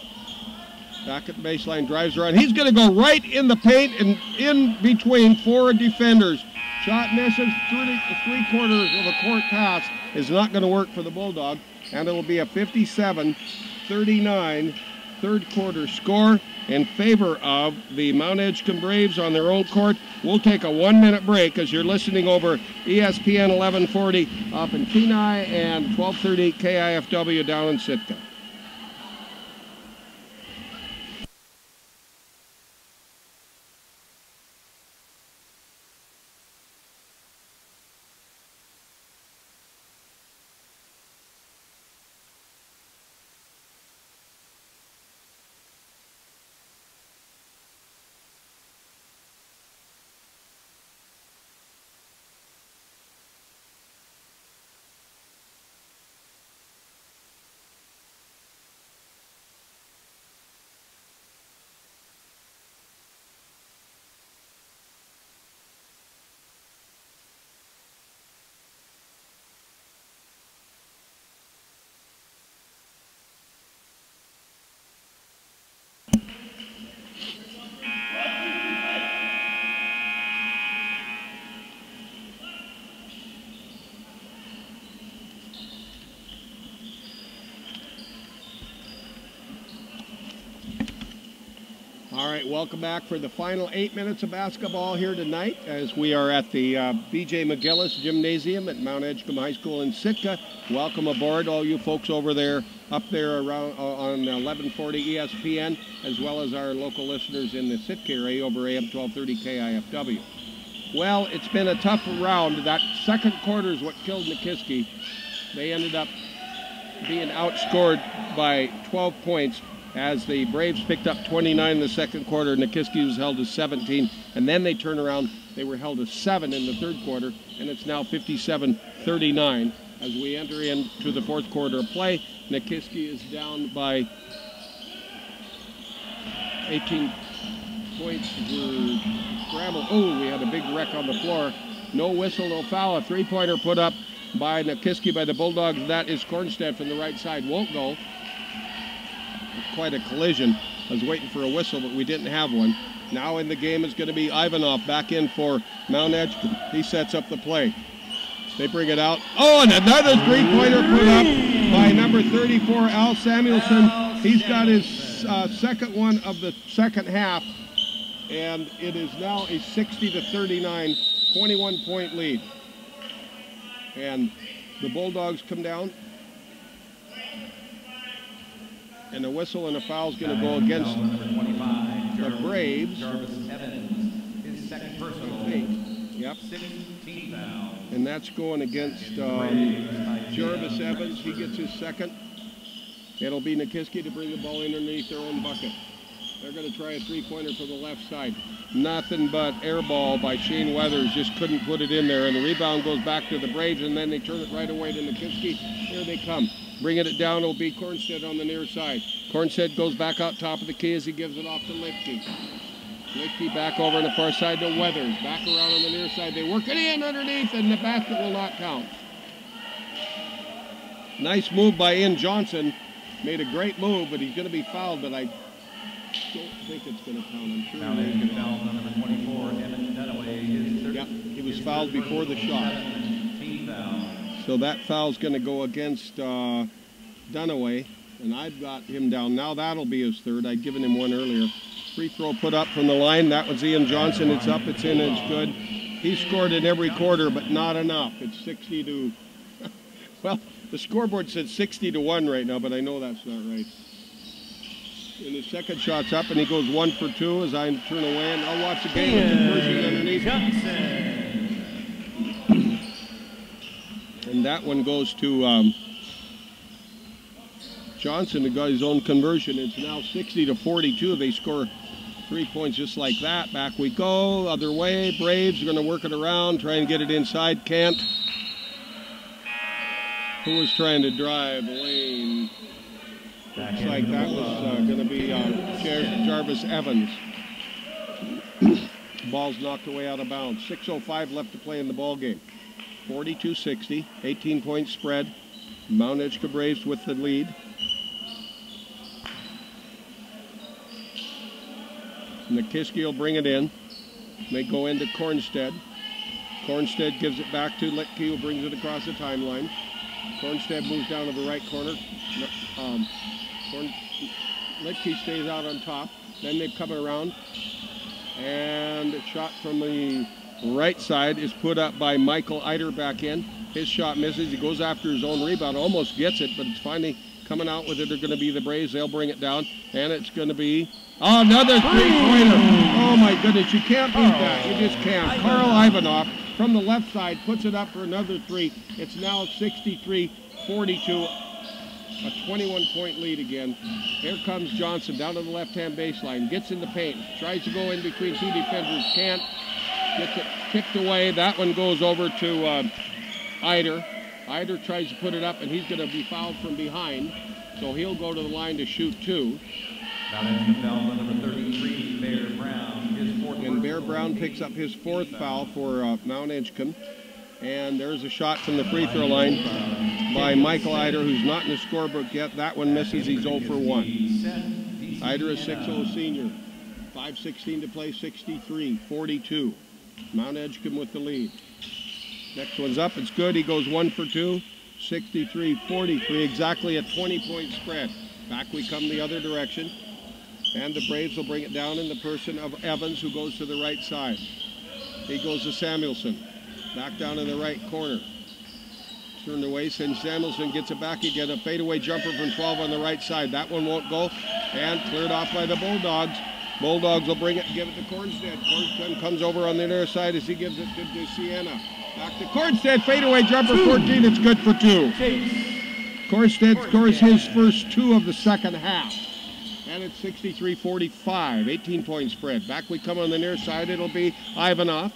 Back at the baseline, drives around. He's going to go right in the paint and in between 4 defenders. Shot misses, three-quarters of a court pass is not going to work for the Bulldog. And it'll be a 57-39 third quarter score in favor of the Mt.Edgecumbe Braves on their own court. We'll take a 1-minute break as you're listening over ESPN 1140 up in Kenai and 1230 KIFW down in Sitka. All right, welcome back for the final 8 minutes of basketball here tonight as we are at the B.J. McGillis Gymnasium at Mt.Edgecumbe High School in Sitka. Welcome aboard, all you folks over there, up there around on 1140 ESPN, as well as our local listeners in the Sitka area over AM 1230 KIFW. Well, it's been a tough round. That second quarter is what killed Nikiski. They ended up being outscored by 12 points. As the Braves picked up 29 in the second quarter, Nikiski was held to 17, and then they turn around. They were held to 7 in the third quarter, and it's now 57-39 as we enter into the fourth quarter of play. Nikiski is down by 18 points. Scramble. Oh, we had a big wreck on the floor. No whistle, no foul. A three-pointer put up by Nikiski by the Bulldogs. That is Cornstead from the right side. Won't go. Quite a collision. I was waiting for a whistle, but we didn't have one. Now in the game is going to be Ivanov back in for Mt.Edgecumbe. He sets up the play. They bring it out. Oh, and another three-pointer put up by number 34, Al Samuelson. He's got his second one of the second half, and it is now a 60-39, 21-point lead. And the Bulldogs come down. And a whistle and a foul is going to go against the Braves. His second personal. Yep. 16 foul. And that's going against Jarvis Evans. He gets his second. It'll be Nikiski to bring the ball in underneath their own bucket. They're going to try a three-pointer from the left side. Nothing but air ball by Shane Weathers. Just couldn't put it in there. And the rebound goes back to the Braves, and then they turn it right away to Nikiski. Here they come. Bringing it down will be Cornstead on the near side. Cornstead goes back out top of the key as he gives it off to Litkey. Litkey back over on the far side to Weathers. Back around on the near side. They work it in underneath, and the basket will not count. Nice move by Ian Johnson. Made a great move, but he's going to be fouled, but I don't think it's going to count. I'm sure Now they foul on number 24, Evan Dunaway. Yep, he was fouled before the shot. So that foul's going to go against Dunaway, and I've got him down. Now that'll be his third. I'd given him one earlier. Free throw put up from the line. That was Ian Johnson. It's up, it's in, it's good. He scored in every quarter, but not enough. It's 60 to, well, the scoreboard says 60-1 right now, but I know that's not right. And his second shot's up, and he goes 1 for 2 as I turn away, and I'll watch the game with the conversion underneath. Johnson. And that one goes to Johnson, who got his own conversion. It's now 60-42. They score 3 points just like that. Back we go, other way. Braves are going to work it around, try and get it inside. Can't. Who was trying to drive? Lane. Looks like that was going to be Jarvis Evans. Ball's knocked away out of bounds. 6:05 left to play in the ball game. 42-60, 18-point spread. Mt.Edgecumbe Braves with the lead. Nikiski will bring it in. May go into Cornstead. Cornstead gives it back to Litkey, who brings it across the timeline. Cornstead moves down to the right corner. Litkey stays out on top. Then they come around. And a shot from the right side is put up by Michael Eider back in. His shot misses. He goes after his own rebound. Almost gets it, but it's finally coming out with it. They're going to be the Braves. They'll bring it down. And it's going to be another three-pointer. Oh, my goodness. You can't beat that. You just can't. Carl Ivanov from the left side puts it up for another three. It's now 63-42. A 21-point lead again. Here comes Johnson down to the left-hand baseline. Gets in the paint. Tries to go in between two defenders. Can't. Gets it tipped away. That one goes over to Eider. Eider tries to put it up, and he's going to be fouled from behind. So he'll go to the line to shoot two. Now foul on number 33, Bear Brown. His fourth. And Bear Brown picks up his fourth foul for Mt.Edgecumbe. And there's a shot from the free throw line by Michael Eider, who's not in the scorebook yet. That one misses. He's 0 for 1. Eider is 6'0 senior. 5:16 to play, 63-42. Mt.Edgecumbe with the lead. Next one's up. It's good. He goes 1 for 2. 63-43. Exactly a 20-point spread. Back we come the other direction. And the Braves will bring it down in the person of Evans, who goes to the right side. He goes to Samuelson. Back down in the right corner. Turned away, and Samuelson gets it back again. A fadeaway jumper from 12 on the right side. That one won't go. And cleared off by the Bulldogs. Bulldogs will bring it and give it to Cornstead. Cornstead comes over on the near side as he gives it to Sienna. Back to Cornstead. Fadeaway jumper, 14. It's good for 2. Cornstead scores his first 2 of the second half. And it's 63-45. 18-point spread. Back we come on the near side. It'll be Ivanov.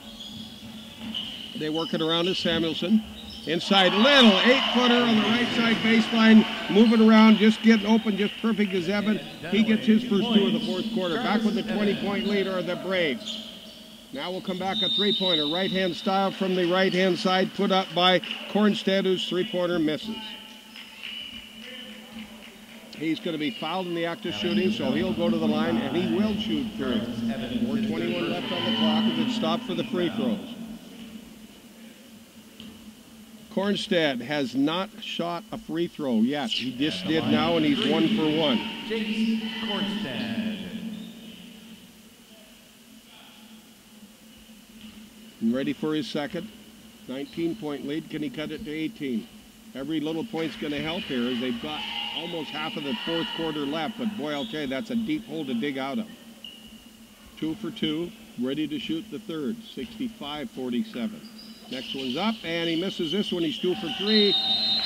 They work it around to Samuelson. Inside, little 8-footer on the right side baseline. Moving around, just getting open, just perfect as Evan. He gets his first 2 of the fourth quarter. Back with the 20-point leader are the Braves. Now we'll come back a three-pointer. Right-hand style from the right-hand side, put up by Cornstead, whose three-pointer misses. He's going to be fouled in the act of shooting, so he'll go to the line, and he will shoot through. 4:21 left on the clock as it stopped for the free throws. Cornstead has not shot a free throw yet. He just did now, and he's 1 for 1. James Cornstead. And ready for his second. 19-point lead. Can he cut it to 18? Every little point's going to help here as they've got almost half of the fourth quarter left. But boy, I'll tell you, that's a deep hole to dig out of. 2 for 2. Ready to shoot the third. 65-47. Next one's up, and he misses this one. He's 2 for 3.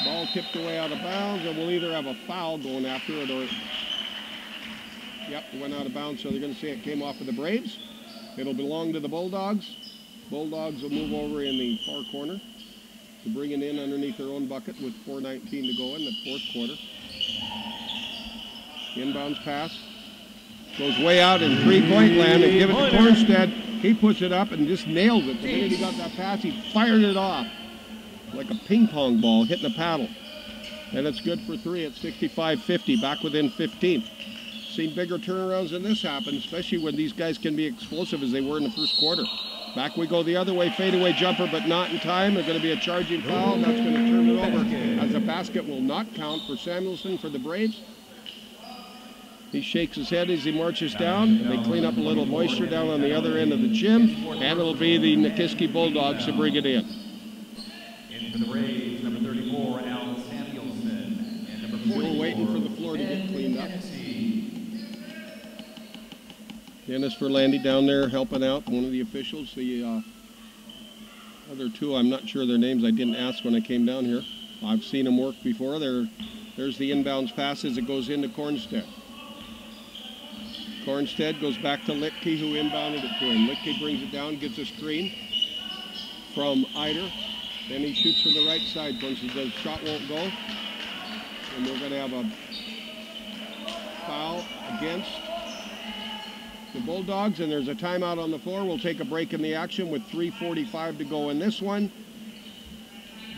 Ball tipped away out of bounds, and we'll either have a foul going after it or Yep, it went out of bounds, so they're going to say it came off of the Braves. It'll belong to the Bulldogs. Bulldogs will move over in the far corner to bring it in underneath their own bucket with 4:19 to go in the fourth quarter. Inbounds pass. Goes way out in three-point land and give it to Cornstead. He puts it up and just nails it. The minute he got that pass, he fired it off like a ping pong ball hitting a paddle. And it's good for three at 65-50, back within 15. Seen bigger turnarounds than this happen, especially when these guys can be explosive as they were in the first quarter. Back we go the other way, fadeaway jumper, but not in time. There's going to be a charging foul, and that's going to turn it over as a basket will not count for Samuelson for the Braves. He shakes his head as he marches down, and they clean up a little moisture down on the other end of the gym, and it'll be the Nikiski Bulldogs to bring it in. In for the Braves, number 34, Al Samuelson, and number 40. Still waiting for the floor to get cleaned up. Dennis Verlandy down there helping out, one of the officials. The other two, I'm not sure their names. I didn't ask when I came down here. I've seen them work before. There's the inbounds pass as it goes into Cornstead. Cornstead goes back to Litke, who inbounded it to him. Litke brings it down, gets a screen from Eider. Then he shoots from the right side. Cornstead does, shot won't go. And we're going to have a foul against the Bulldogs, and there's a timeout on the floor. We'll take a break in the action with 3:45 to go in this one.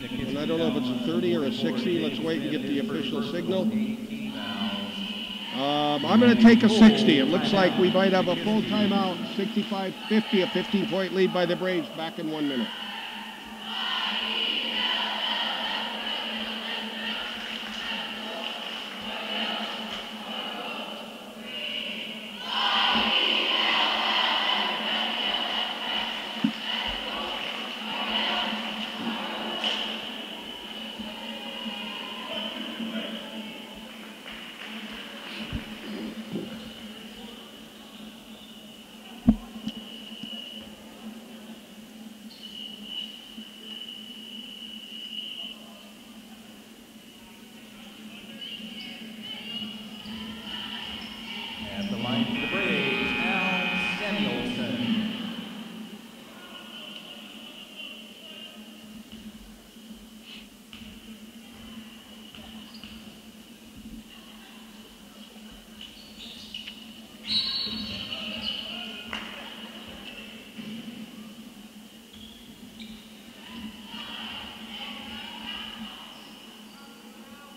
And I don't know if it's a 30 or a 60. Let's wait and get the official signal. I'm going to take a 60. It looks like we might have a full timeout. 65-50, a 15-point lead by the Braves. Back in 1 minute.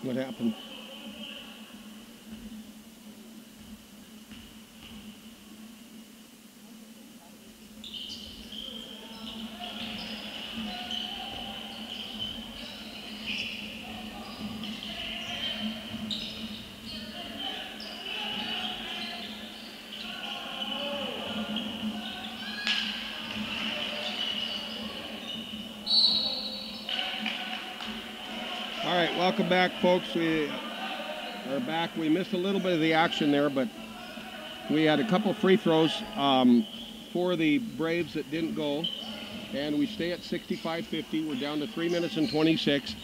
What happened? All right, welcome back, folks. We are back. We missed a little bit of the action there, but we had a couple free throws for the Braves that didn't go, and we stay at 65-50. We're down to 3 minutes and 26,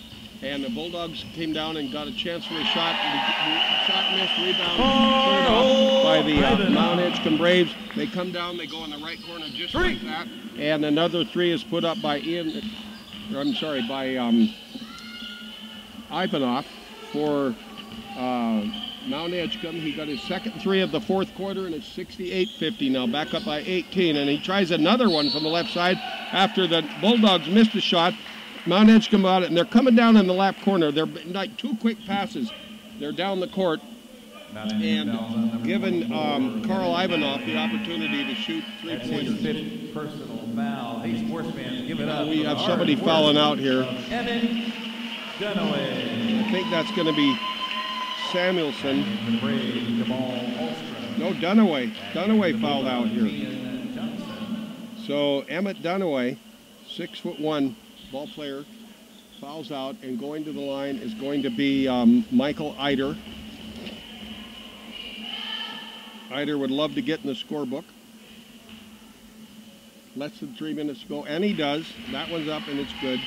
and the Bulldogs came down and got a chance for a shot. Shot missed, rebound turned off by the Mt.Edgecumbe Braves. They come down, they go in the right corner just like that, and another three is put up by Ivanov for Mt.Edgecumbe. He got his second three of the fourth quarter, and it's 68-50 now, back up by 18. And he tries another one from the left side after the Bulldogs missed a shot. Mt.Edgecumbe got it, and they're coming down in the left corner. They're like two quick passes. They're down the court and giving Carl Ivanov the opportunity to shoot three-pointers. Fifth personal foul. Hey, sportsman, give it up. We have somebody fouling out here. Evan Dunaway. I think that's going to be Samuelson. No, Dunaway. Dunaway fouled out here. So Emmett Dunaway, 6'1" ball player, fouls out, and going to the line is going to be Michael Eider. Eider would love to get in the scorebook. Less than 3 minutes to go, and he does. That one's up, and it's good.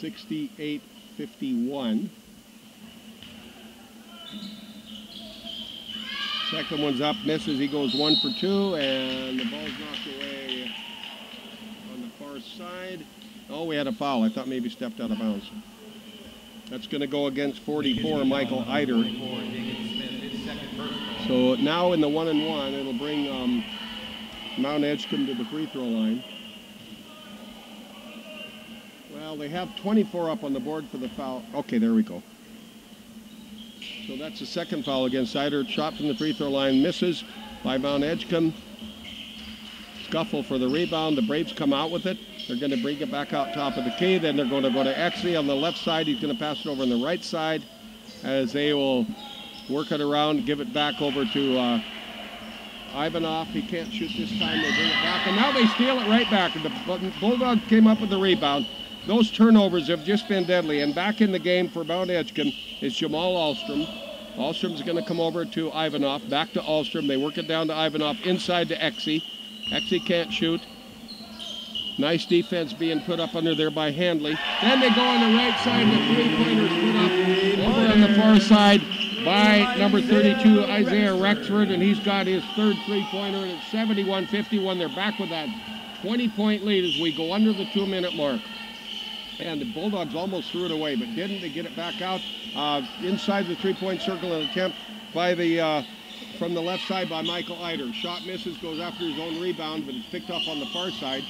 68-51. Second one's up, misses. He goes 1 for 2, and the ball's knocked away on the far side. Oh, we had a foul. I thought maybe stepped out of bounds. That's going to go against 44, Michael Eider. So now in the 1-and-1, it'll bring Mt.Edgecumbe to the free throw line. Well, they have 24 up on the board for the foul. Okay, there we go. So that's the second foul against Eider. Shot from the free throw line, misses by Mt.Edgecumbe. Scuffle for the rebound. The Braves come out with it. They're going to bring it back out top of the key. Then they're going to go to Exley on the left side. He's going to pass it over on the right side as they will work it around, give it back over to Ivanov. He can't shoot this time. They bring it back, and now they steal it right back. The Bulldogs came up with the rebound. Those turnovers have just been deadly. And back in the game for Mt.Edgecumbe is Jamal Alstrom. Alstrom's going to come over to Ivanov. Back to Alstrom. They work it down to Ivanov, inside to Exley. Exley can't shoot. Nice defense being put up under there by Handley. Then they go on the right side. The three-pointers put up over on the far side by number 32, Isaiah Rexford, and he's got his third three-pointer, and it's 71-51. They're back with that 20-point lead as we go under the 2-minute mark. And the Bulldogs almost threw it away, but didn't. They get it back out inside the three-point circle, an attempt by the from the left side by Michael Eider. Shot misses, goes after his own rebound, but it's picked up on the far side.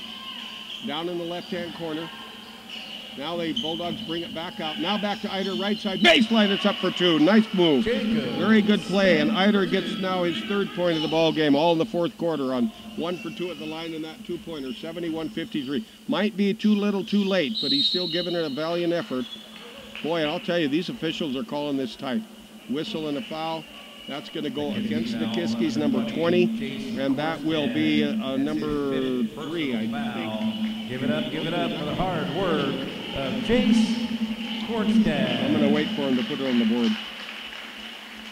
Down in the left-hand corner. Now the Bulldogs bring it back out. Now back to Eider, right side. Baseline, it's up for 2. Nice move. Very good play. And Eider gets now his third point of the ball game, all in the fourth quarter on 1 for 2 at the line in that two-pointer, 71-53. Might be too little too late, but he's still giving it a valiant effort. Boy, I'll tell you, these officials are calling this tight. Whistle and a foul. That's going to go against Nikiski's number 20, and that will be number 3, I think. Give it up for the hard work of Chase Kornstad. I'm going to wait for him to put it on the board.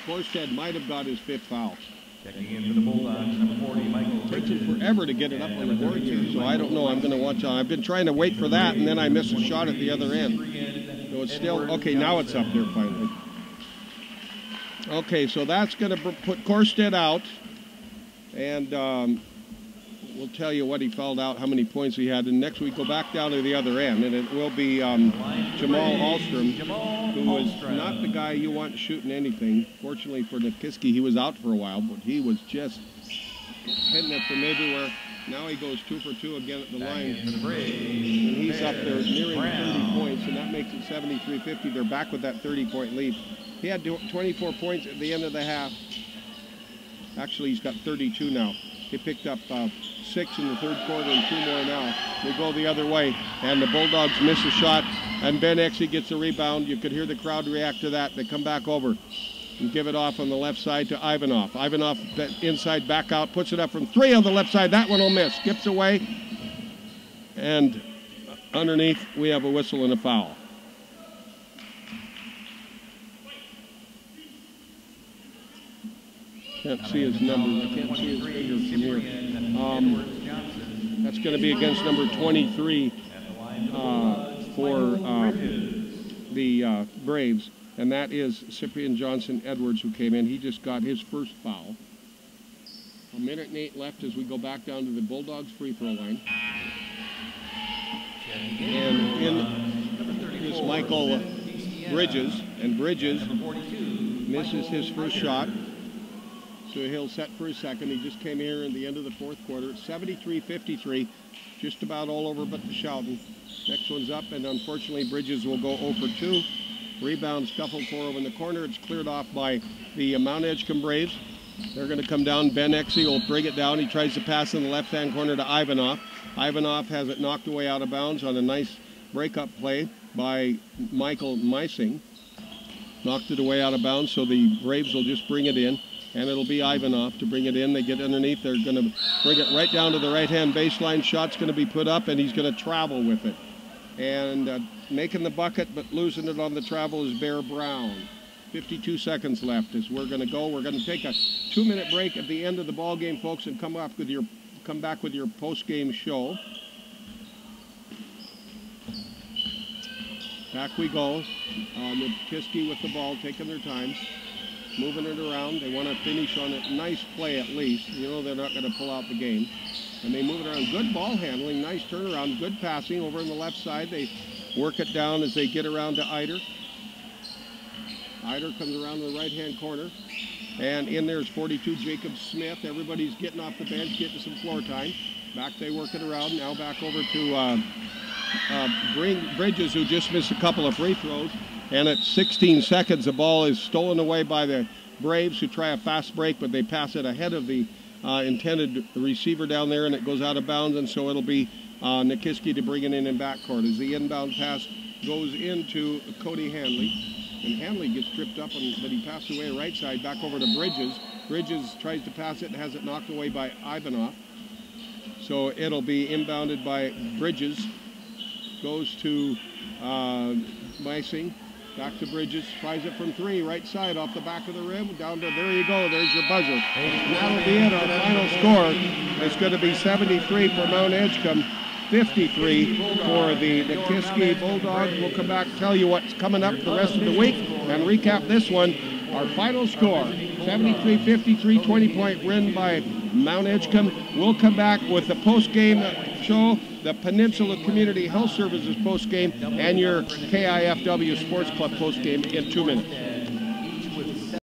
Kornstad might have got his 5th foul. Checking in for the Bulldogs, number 40, Michael. It takes him forever to get it up on the board here, so I don't know. I'm going to watch on. I've been trying to wait for that, and then I miss a shot at the other end. So it's still, okay, now it's up there finally. Okay, so that's going to put Kornstad out, and we'll tell you what he fouled out, how many points he had. And next we go back down to the other end, and it will be Jamal Alstrom, who was not the guy you want shooting anything. Fortunately for Nikiski, he was out for a while, but he was just hitting it from everywhere. Now he goes 2 for 2 again at the line, and he's up there nearing 30 points, and that makes it 73-50. They're back with that 30-point lead. He had 24 points at the end of the half. Actually, he's got 32 now. He picked up 6 in the third quarter and 2 more now. We go the other way, and the Bulldogs miss a shot, and Ben Exley gets a rebound. You could hear the crowd react to that. They come back over and give it off on the left side to Ivanov. Ivanov inside, back out, puts it up from 3 on the left side. That one will miss. Skips away, and underneath we have a whistle and a foul. Can't see his numbers. I can't see his fingers from here. That's going to be against number 23 for the Braves, and that is Cyprian Johnson Edwards, who came in. He just got his first foul. 1 minute and 8 left as we go back down to the Bulldogs free throw line. And in is Michael Bridges, and Bridges misses his first shot. So he'll set for his second. He just came here in the end of the fourth quarter. It's 73-53, just about all over but the shouting. Next one's up, and unfortunately Bridges will go 0 for 2. Rebound scuffled for over in the corner. It's cleared off by the Mt.Edgecumbe Braves. They're going to come down. Ben Exley will bring it down. He tries to pass in the left-hand corner to Ivanov. Ivanov has it knocked away out of bounds on a nice breakup play by Michael Meising. Knocked it away out of bounds, so the Braves will just bring it in. And it'll be Ivanov to bring it in. They get underneath. They're going to bring it right down to the right-hand baseline. Shot's going to be put up, and he's going to travel with it. And making the bucket, but losing it on the travel is Bear Brown. 52 seconds left as we're going to go. We're going to take a 2-minute break at the end of the ball game, folks, and come back with your post-game show. Back we go. Nikiski with the ball, taking their time. moving it around. They want to finish on a nice play at least. You know they're not going to pull out the game. And they move it around. Good ball handling, nice turnaround, good passing over on the left side. They work it down as they get around to Eider. Eider comes around to the right-hand corner. And in there's 42, Jacob Smith. Everybody's getting off the bench, getting some floor time. Back they work it around. Now back over to Bridges, who just missed a couple of free throws. And at 16 seconds, the ball is stolen away by the Braves, who try a fast break, but they pass it ahead of the intended receiver down there, and it goes out of bounds, and so it'll be Nikiski to bring it in backcourt as the inbound pass goes into Cody Hanley. And Hanley gets tripped up, but he passed away right side, back over to Bridges. Bridges tries to pass it and has it knocked away by Ivanov. So it'll be inbounded by Bridges. Goes to Meising. Back to Bridges, tries it from three, right side, off the back of the rim, down to, there you go, there's your buzzer. And that'll be it, our final score. It's going to be 73 for Mt.Edgecumbe, 53 for the Nikiski Bulldogs. We'll come back, tell you what's coming up the rest of the week, and recap this one. Our final score, 73-53, 20-point win by Mt.Edgecumbe. We'll come back with the post-game show, the Peninsula Community Health Services post-game, and your KIFW Sports Club post-game in 2 minutes.